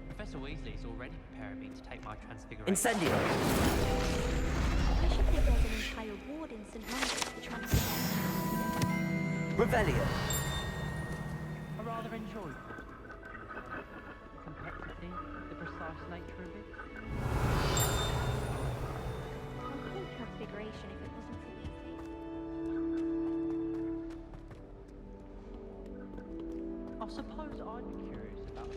[SPEAKER 18] Professor Weasley is already preparing me to take my transfiguration.
[SPEAKER 2] Incendio.
[SPEAKER 6] I should think there's an entire ward in St. Mungo's for transfiguration.
[SPEAKER 2] Revelio.
[SPEAKER 18] I rather enjoyed it. The complexity, the precise nature of it.
[SPEAKER 6] I'd call transfiguration if it wasn't for Weasley.
[SPEAKER 18] I suppose I'd be curious about it.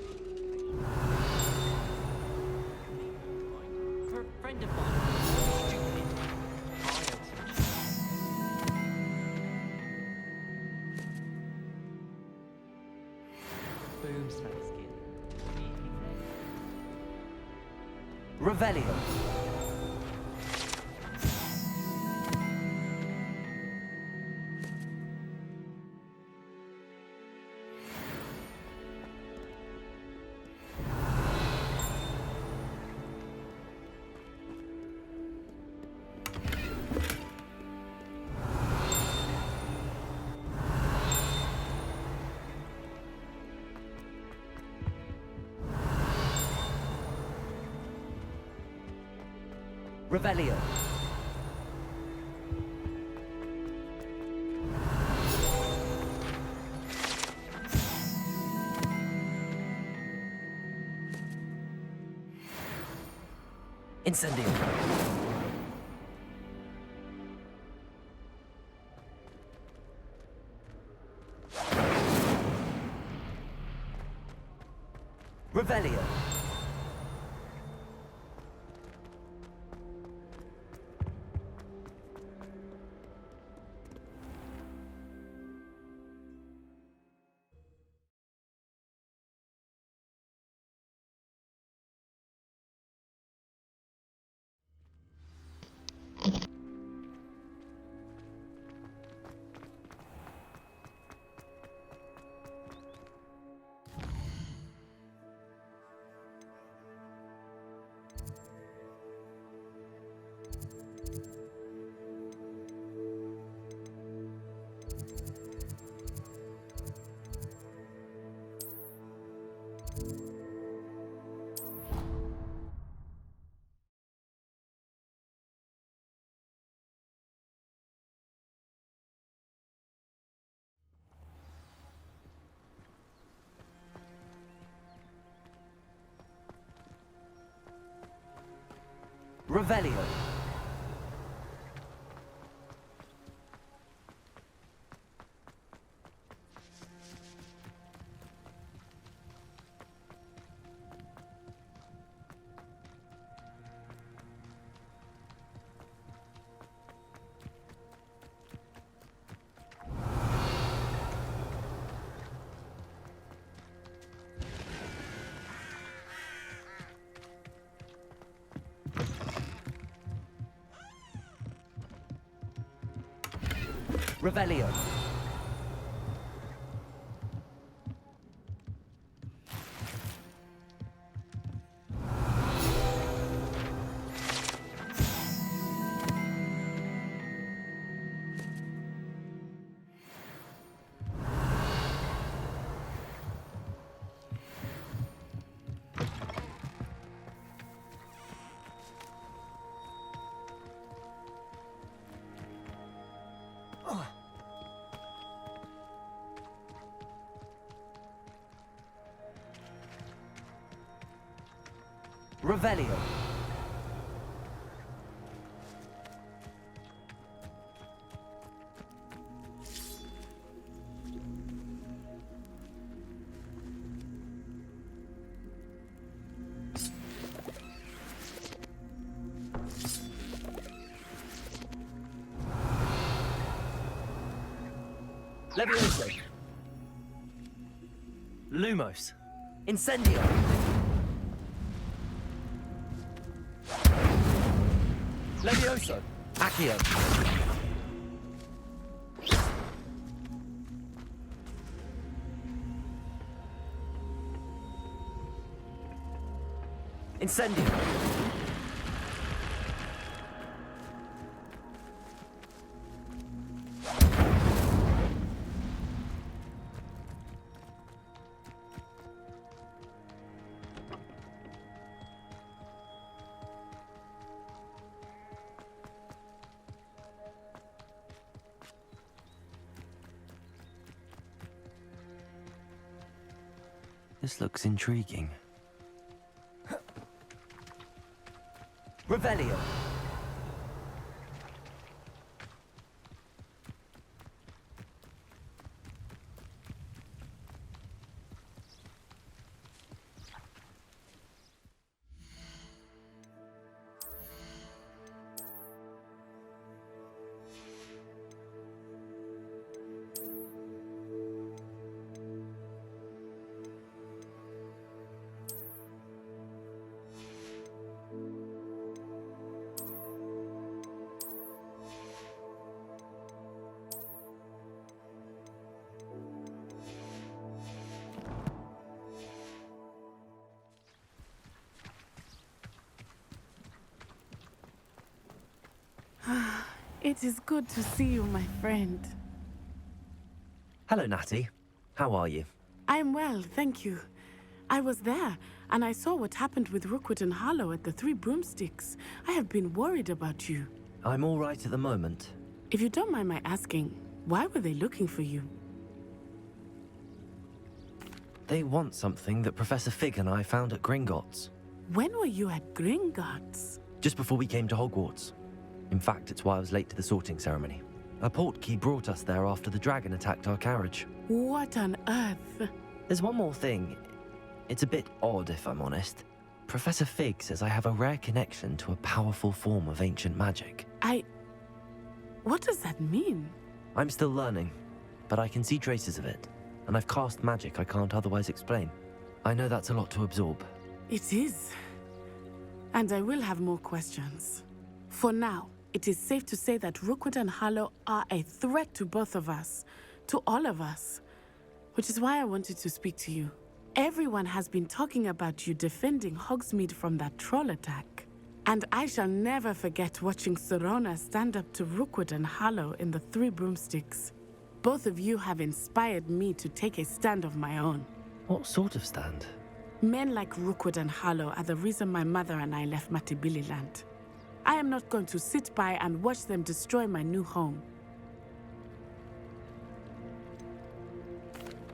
[SPEAKER 18] For a friend of mine, stupid. I don't Boom smell skin.
[SPEAKER 2] Revelio. Revelio. Incendio. Revelio. Revelio. Revelio. Revelio. Levioso. Lumos. Incendio. Levioso. Accio. Incendio. This looks intriguing. Revelio.
[SPEAKER 12] It is good to see you, my friend.
[SPEAKER 2] Hello, Natty. How are you?
[SPEAKER 12] I'm well, thank you. I was there, and I saw what happened with Rookwood and Harlow at the Three Broomsticks. I have been worried about you.
[SPEAKER 2] I'm all right at the moment.
[SPEAKER 12] If you don't mind my asking, why were they looking for you?
[SPEAKER 2] They want something that Professor Fig and I found at Gringotts.
[SPEAKER 12] When were you at Gringotts?
[SPEAKER 2] Just before we came to Hogwarts. In fact, it's why I was late to the sorting ceremony. A portkey brought us there after the dragon attacked our carriage.
[SPEAKER 12] What on earth?
[SPEAKER 2] There's one more thing. It's a bit odd, if I'm honest. Professor Fig says I have a rare connection to a powerful form of ancient magic.
[SPEAKER 12] What does that mean?
[SPEAKER 2] I'm still learning, but I can see traces of it, and I've cast magic I can't otherwise explain. I know that's a lot to absorb.
[SPEAKER 12] It is. And I will have more questions. For now, it is safe to say that Rookwood and Harlow are a threat to both of us, to all of us. Which is why I wanted to speak to you. Everyone has been talking about you defending Hogsmeade from that troll attack. And I shall never forget watching Serona stand up to Rookwood and Harlow in the Three Broomsticks. Both of you have inspired me to take a stand of my own.
[SPEAKER 2] What sort of stand?
[SPEAKER 12] Men like Rookwood and Harlow are the reason my mother and I left Matibili-land. I am not going to sit by and watch them destroy my new home.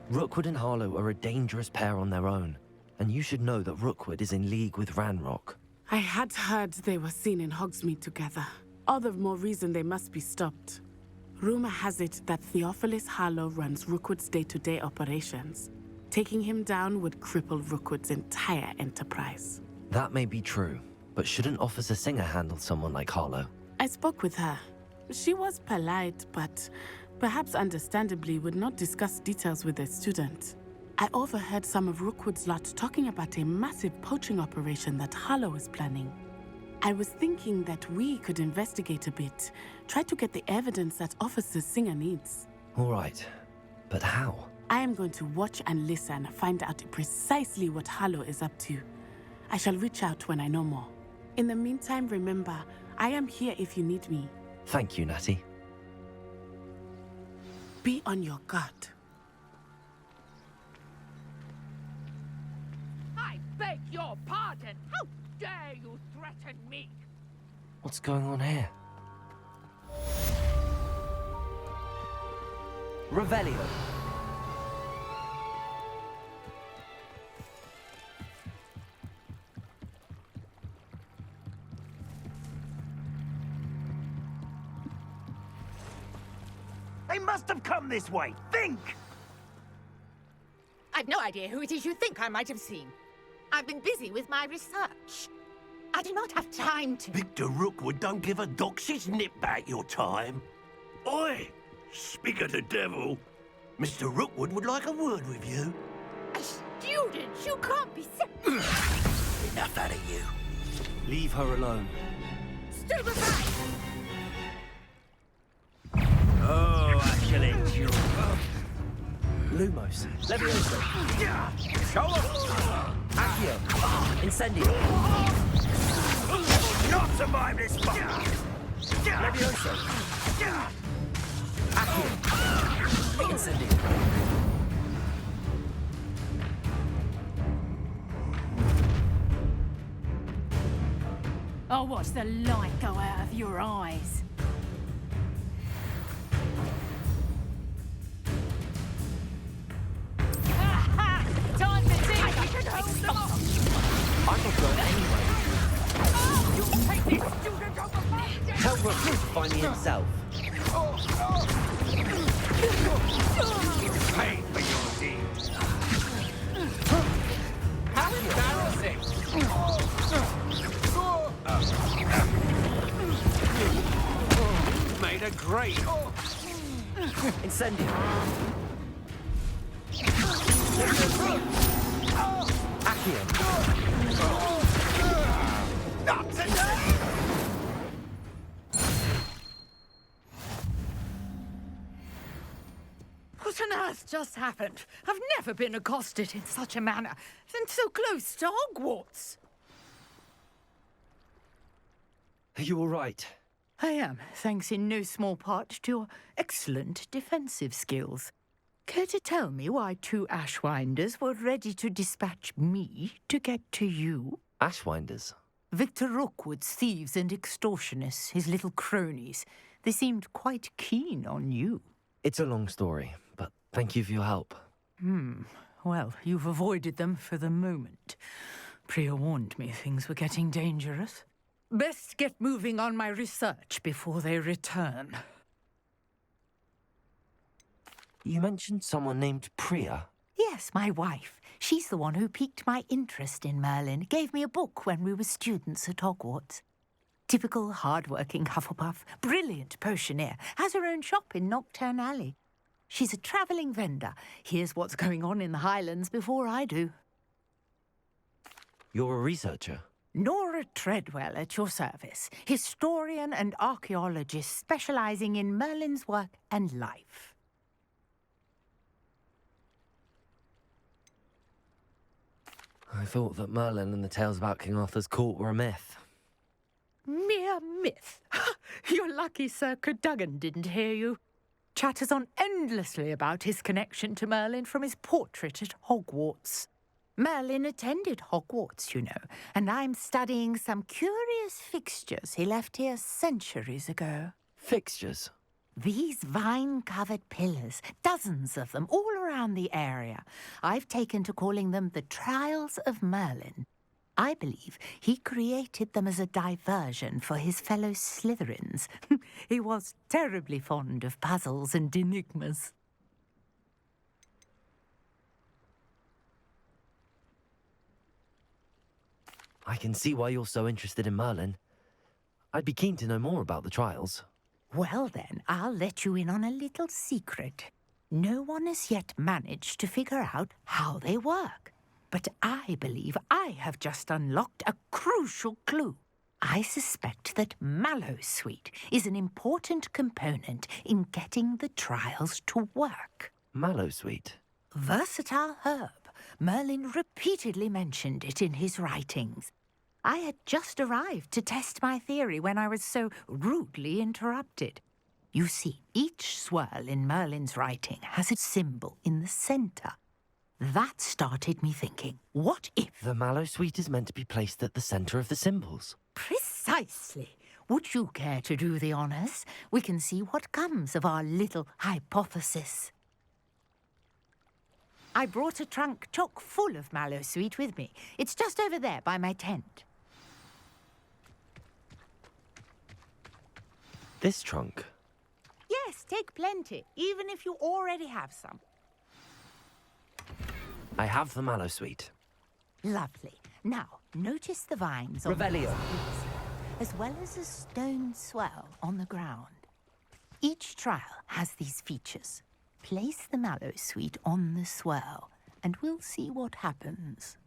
[SPEAKER 2] Rookwood and Harlow are a dangerous pair on their own, and you should know that Rookwood is in league with Ranrock.
[SPEAKER 12] I had heard they were seen in Hogsmeade together. All the more reason they must be stopped. Rumor has it that Theophilus Harlow runs Rookwood's day-to-day operations. Taking him down would cripple Rookwood's entire enterprise.
[SPEAKER 2] That may be true, but shouldn't Officer Singer handle someone like Harlow?
[SPEAKER 12] I spoke with her. She was polite, but perhaps understandably would not discuss details with a student. I overheard some of Rookwood's lot talking about a massive poaching operation that Harlow is planning. I was thinking that we could investigate a bit, try to get the evidence that Officer Singer needs.
[SPEAKER 2] All right, but how?
[SPEAKER 12] I am going to watch and listen, find out precisely what Harlow is up to. I shall reach out when I know more. In the meantime, remember, I am here if you need me.
[SPEAKER 2] Thank you, Natty.
[SPEAKER 12] Be on your guard.
[SPEAKER 17] I beg your pardon. How dare you threaten me?
[SPEAKER 2] What's going on here? Revelio.
[SPEAKER 15] They must have come this way. Think!
[SPEAKER 17] I've no idea who it is you think I might have seen. I've been busy with my research. I do not have time to...
[SPEAKER 15] Victor Rookwood don't give a doxy's nip back your time. Oi! Speak of the devil. Mr. Rookwood would like a word with you.
[SPEAKER 17] A student? You can't be
[SPEAKER 15] Enough out of you.
[SPEAKER 2] Leave her alone.
[SPEAKER 17] Stand aside!
[SPEAKER 15] Oh, excellent.
[SPEAKER 2] Lumos. Levioso.
[SPEAKER 15] Show up!
[SPEAKER 2] Accio. Incendio.
[SPEAKER 15] Not survive this fight!
[SPEAKER 2] Levioso. Accio. Incendio.
[SPEAKER 4] I'll watch the light go out of your eyes. Time to see.
[SPEAKER 2] I'm not going anyway. Tell Rookwood to find me himself.
[SPEAKER 15] Pay for your deeds.
[SPEAKER 17] How embarrassing!
[SPEAKER 15] Made a great.
[SPEAKER 2] Incendio. Accio.
[SPEAKER 15] Not today!
[SPEAKER 17] What on earth just happened? I've never been accosted in such a manner, and so close to Hogwarts.
[SPEAKER 2] Are you all right?
[SPEAKER 16] I am, thanks in no small part to your excellent defensive skills. Care to tell me why 2 Ashwinders were ready to dispatch me to get to you?
[SPEAKER 2] Ashwinders?
[SPEAKER 16] Victor Rookwood's thieves and extortionists, his little cronies. They seemed quite keen on you.
[SPEAKER 2] It's a long story, but thank you for your help.
[SPEAKER 16] Well, you've avoided them for the moment. Priya warned me things were getting dangerous. Best get moving on my research before they return.
[SPEAKER 2] You mentioned someone named Priya?
[SPEAKER 16] Yes, my wife. She's the one who piqued my interest in Merlin. Gave me a book when we were students at Hogwarts. Typical hard-working Hufflepuff, brilliant potioneer, has her own shop in Nocturne Alley. She's a travelling vendor. Hears what's going on in the Highlands before I do.
[SPEAKER 2] You're a researcher?
[SPEAKER 16] Nora Treadwell at your service, historian and archaeologist specialising in Merlin's work and life.
[SPEAKER 2] I thought that Merlin and the tales about King Arthur's court were a myth.
[SPEAKER 16] Mere myth. You're lucky Sir Cadogan didn't hear you. Chatters on endlessly about his connection to Merlin from his portrait at Hogwarts. Merlin attended Hogwarts, you know, and I'm studying some curious fixtures he left here centuries ago.
[SPEAKER 2] Fixtures?
[SPEAKER 16] These vine-covered pillars, dozens of them, all around the area. I've taken to calling them the Trials of Merlin. I believe he created them as a diversion for his fellow Slytherins. He was terribly fond of puzzles and enigmas.
[SPEAKER 2] I can see why you're so interested in Merlin. I'd be keen to know more about the trials.
[SPEAKER 16] Well then, I'll let you in on a little secret. No one has yet managed to figure out how they work. But I believe I have just unlocked a crucial clue. I suspect that Mallowsweet is an important component in getting the trials to work.
[SPEAKER 2] Mallowsweet?
[SPEAKER 16] Versatile herb. Merlin repeatedly mentioned it in his writings. I had just arrived to test my theory when I was so rudely interrupted. You see, each swirl in Merlin's writing has a symbol in the centre. That started me thinking, what if...
[SPEAKER 2] The Mallowsweet is meant to be placed at the centre of the symbols.
[SPEAKER 16] Precisely. Would you care to do the honours? We can see what comes of our little hypothesis. I brought a trunk chock full of Mallowsweet with me. It's just over there by my tent.
[SPEAKER 2] This trunk?
[SPEAKER 16] Yes, take plenty, even if you already have some.
[SPEAKER 2] I have the Mallowsweet.
[SPEAKER 16] Lovely. Now, notice the vines on
[SPEAKER 2] Revelio.
[SPEAKER 16] the trees, as well as a stone swell on the ground. Each trial has these features. Place the Mallowsweet on the swirl, and we'll see what happens.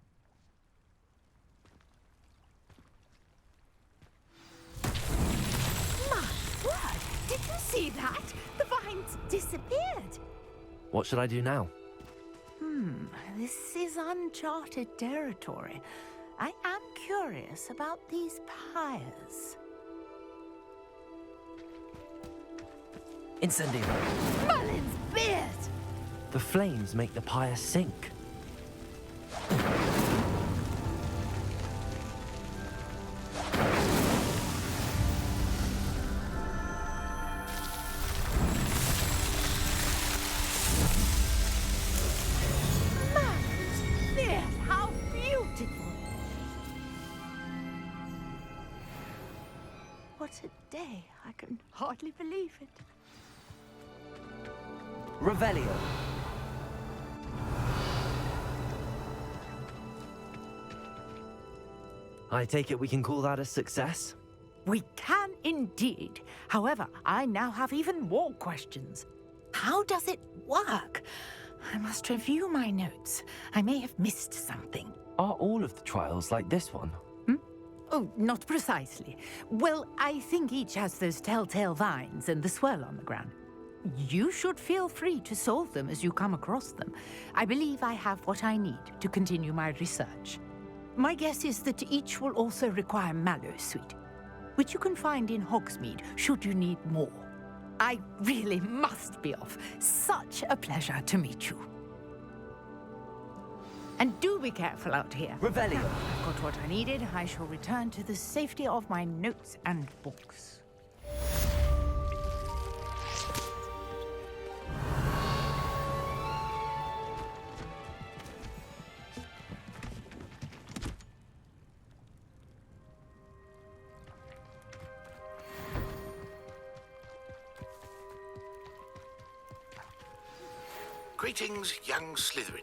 [SPEAKER 16] My word! Did you see that? The vines disappeared!
[SPEAKER 2] What should I do now?
[SPEAKER 16] This is uncharted territory. I am curious about these pyres.
[SPEAKER 2] Incendio.
[SPEAKER 16] Merlin's beard!
[SPEAKER 2] The flames make the pyre sink.
[SPEAKER 16] Merlin's beard! How beautiful! What a day. I can hardly believe it.
[SPEAKER 2] Revelio. I take it we can call that a success?
[SPEAKER 16] We can indeed. However, I now have even more questions. How does it work? I must review my notes. I may have missed something.
[SPEAKER 2] Are all of the trials like this one?
[SPEAKER 16] Oh, not precisely. Well, I think each has those telltale vines and the swirl on the ground. You should feel free to solve them as you come across them. I believe I have what I need to continue my research. My guess is that each will also require Mallowsweet.
[SPEAKER 17] which you can find in Hogsmeade should you need more. I really must be off. Such a pleasure to meet you. And do be careful out here.
[SPEAKER 2] Revelio.
[SPEAKER 17] I've got what I needed. I shall return to the safety of my notes and books.
[SPEAKER 15] Greetings, young Slytherin.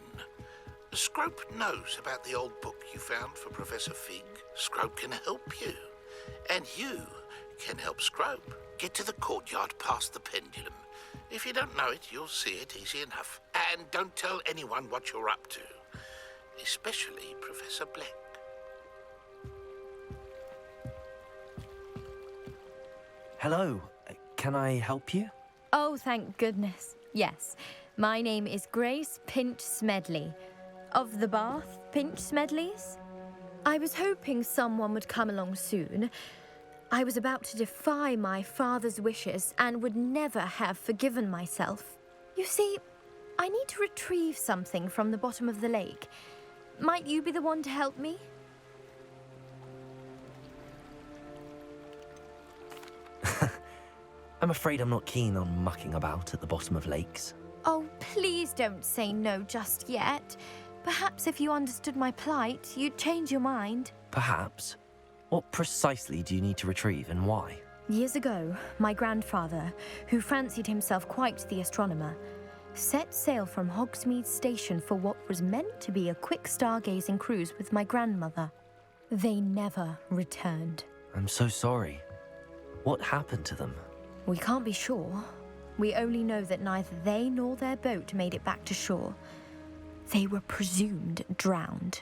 [SPEAKER 15] Scrope knows about the old book you found for Professor Fig. Scrope can help you. And you can help Scrope get to the courtyard past the pendulum. If you don't know it, you'll see it easy enough. And don't tell anyone what you're up to. Especially Professor Black.
[SPEAKER 2] Hello. Can I help you?
[SPEAKER 19] Oh, thank goodness. Yes. My name is Grace Pinch Smedley. Of the Bath Pinch Smedleys? I was hoping someone would come along soon. I was about to defy my father's wishes and would never have forgiven myself. You see, I need to retrieve something from the bottom of the lake. Might you be the one to help me?
[SPEAKER 2] I'm afraid I'm not keen on mucking about at the bottom of lakes.
[SPEAKER 19] Oh, please don't say no just yet. Perhaps if you understood my plight, you'd change your mind.
[SPEAKER 2] Perhaps. What precisely do you need to retrieve and why?
[SPEAKER 19] Years ago, my grandfather, who fancied himself quite the astronomer, set sail from Hogsmeade Station for what was meant to be a quick stargazing cruise with my grandmother. They never returned.
[SPEAKER 2] I'm so sorry. What happened to them?
[SPEAKER 19] We can't be sure. We only know that neither they nor their boat made it back to shore. They were presumed drowned.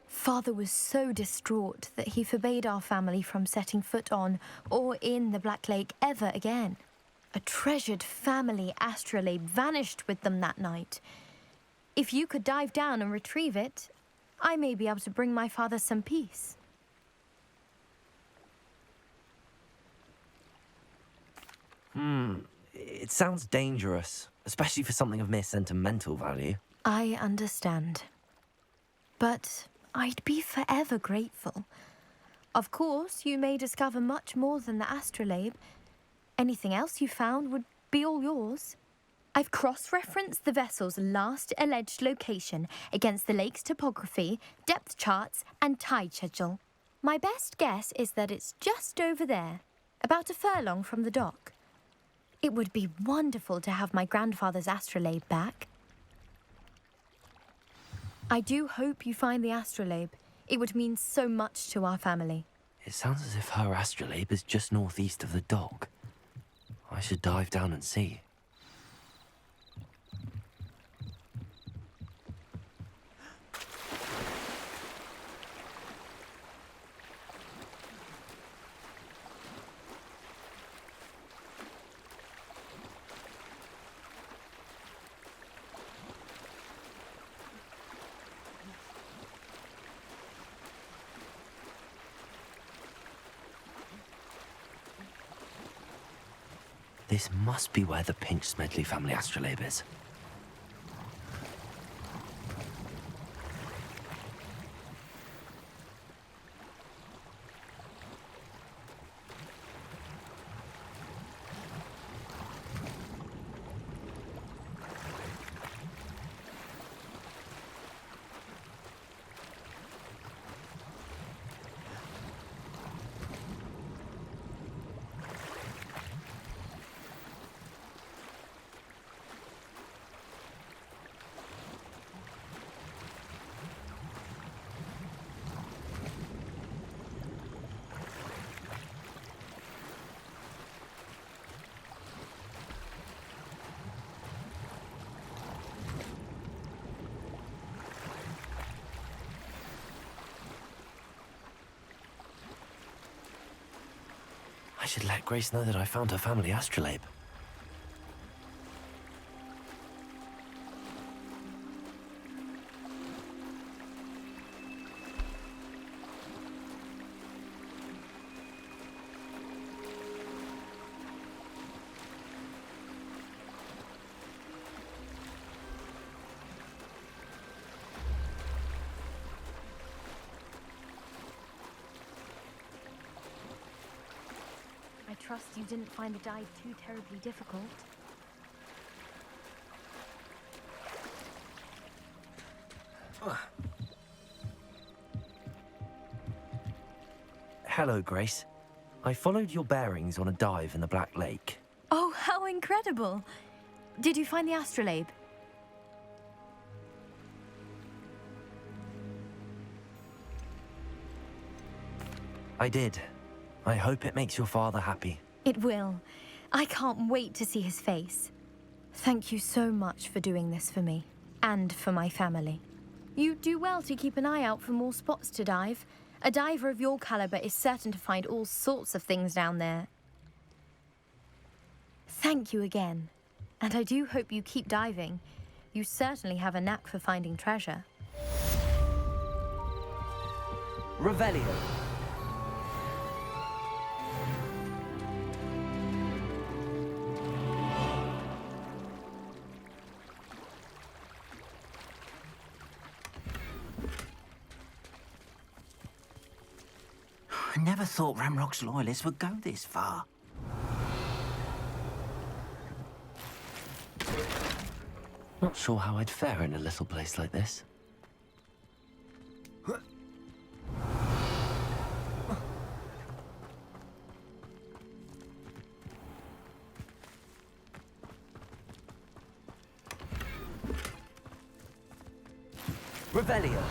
[SPEAKER 19] Father was so distraught that he forbade our family from setting foot on or in the Black Lake ever again. A treasured family astrolabe vanished with them that night. If you could dive down and retrieve it, I may be able to bring my father some peace.
[SPEAKER 2] It sounds dangerous, especially for something of mere sentimental value.
[SPEAKER 19] I understand. But I'd be forever grateful. Of course, you may discover much more than the astrolabe. Anything else you found would be all yours. I've cross-referenced the vessel's last alleged location against the lake's topography, depth charts, and tide schedule. My best guess is that it's just over there, about a furlong from the dock. It would be wonderful to have my grandfather's astrolabe back. I do hope you find the astrolabe. It would mean so much to our family.
[SPEAKER 2] It sounds as if her astrolabe is just northeast of the dock. I should dive down and see. This must be where the Pinch Smedley family astrolabe is. I should let Grace know that I found her family astrolabe.
[SPEAKER 19] trust you didn't find the dive too terribly difficult.
[SPEAKER 2] Hello, Grace. I followed your bearings on a dive in the Black Lake.
[SPEAKER 19] Oh, how incredible! Did you find the astrolabe?
[SPEAKER 2] I did. I hope it makes your father happy.
[SPEAKER 19] It will. I can't wait to see his face. Thank you so much for doing this for me, and for my family. You do well to keep an eye out for more spots to dive. A diver of your caliber is certain to find all sorts of things down there. Thank you again. And I do hope you keep diving. You certainly have a knack for finding treasure.
[SPEAKER 2] Revelio.
[SPEAKER 20] I never thought Ramrock's loyalists would go this far.
[SPEAKER 2] Not sure how I'd fare in a little place like this. Revelio.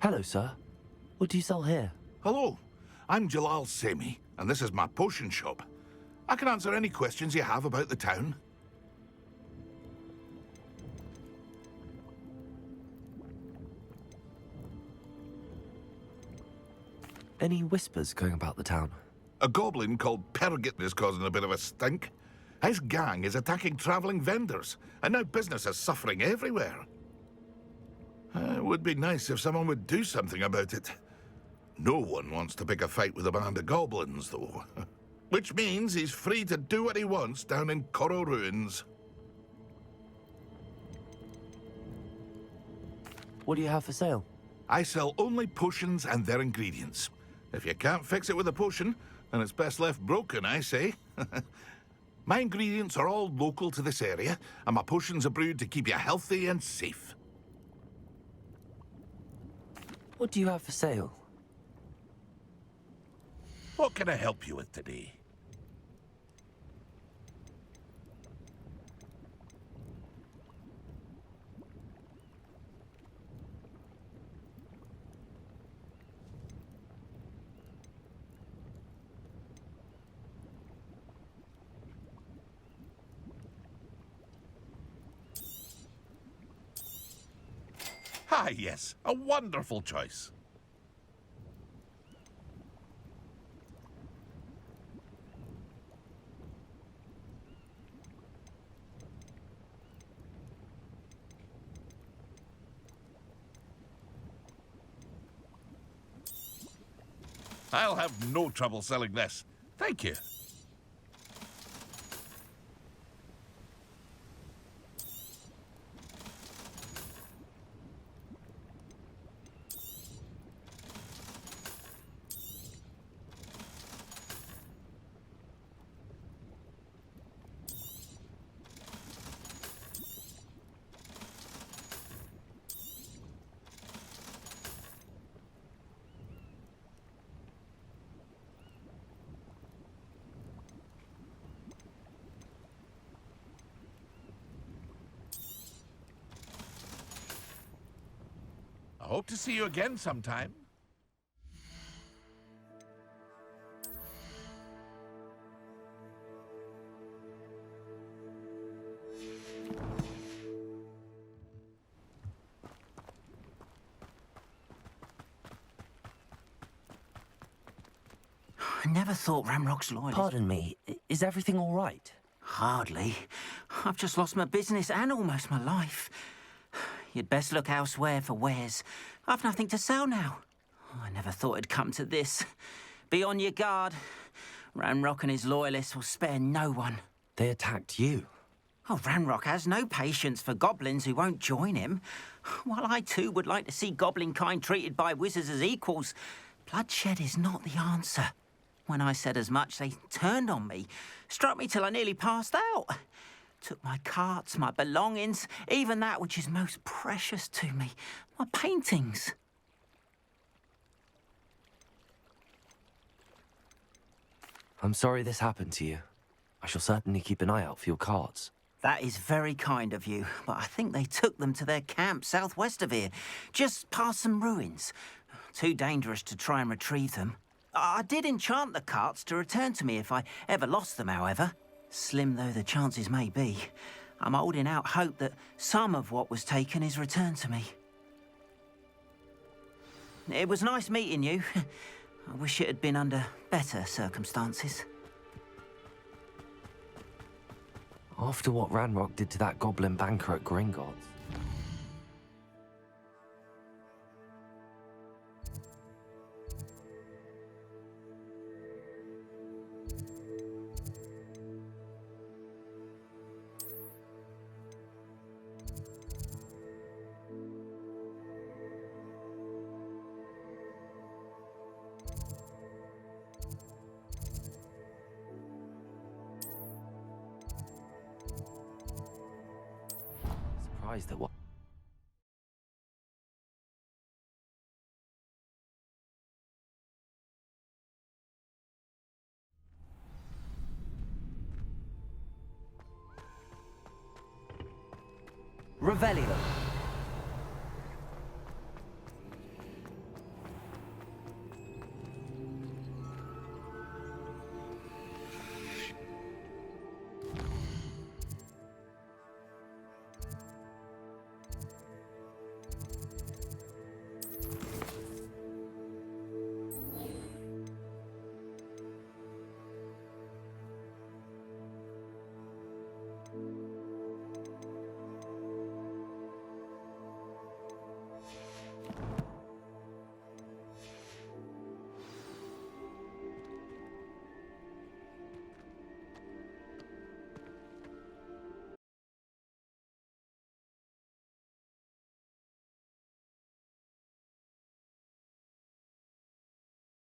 [SPEAKER 2] Hello, sir. What do you sell here?
[SPEAKER 15] Hello, I'm Jalal Semi, and this is my potion shop. I can answer any questions you have about the town.
[SPEAKER 2] Any whispers going about the town?
[SPEAKER 15] A goblin called Pergit is causing a bit of a stink. His gang is attacking traveling vendors, and now business is suffering everywhere. It would be nice if someone would do something about it. No one wants to pick a fight with a band of goblins, though. Which means he's free to do what he wants down in Coral Ruins.
[SPEAKER 2] What do you have for sale?
[SPEAKER 15] I sell only potions and their ingredients. If you can't fix it with a potion, then it's best left broken, I say. My ingredients are all local to this area, and my potions are brewed to keep you healthy and safe.
[SPEAKER 2] What do you have for sale?
[SPEAKER 15] What can I help you with today? Ah, yes, a wonderful choice. I'll have no trouble selling this. Thank you. I hope to see you again sometime.
[SPEAKER 20] I never thought Ramrock's loyal.
[SPEAKER 2] Pardon me, is everything all right?
[SPEAKER 20] Hardly. I've just lost my business and almost my life. You'd best look elsewhere for wares. I've nothing to sell now. I never thought it'd come to this. Be on your guard. Ranrock and his loyalists will spare no one.
[SPEAKER 2] They attacked you.
[SPEAKER 20] Oh, Ranrock has no patience for goblins who won't join him. While I too would like to see goblin kind treated by wizards as equals, bloodshed is not the answer. When I said as much, they turned on me, struck me till I nearly passed out. Took my carts, my belongings, even that which is most precious to me, my paintings.
[SPEAKER 2] I'm sorry this happened to you. I shall certainly keep an eye out for your carts.
[SPEAKER 20] That is very kind of you, but I think they took them to their camp southwest of here, just past some ruins. Too dangerous to try and retrieve them. I did enchant the carts to return to me if I ever lost them, however. Slim though the chances may be, I'm holding out hope that some of what was taken is returned to me. It was nice meeting you. I wish it had been under better circumstances.
[SPEAKER 2] After what Ranrock did to that goblin banker at Gringotts. That what? Revelio.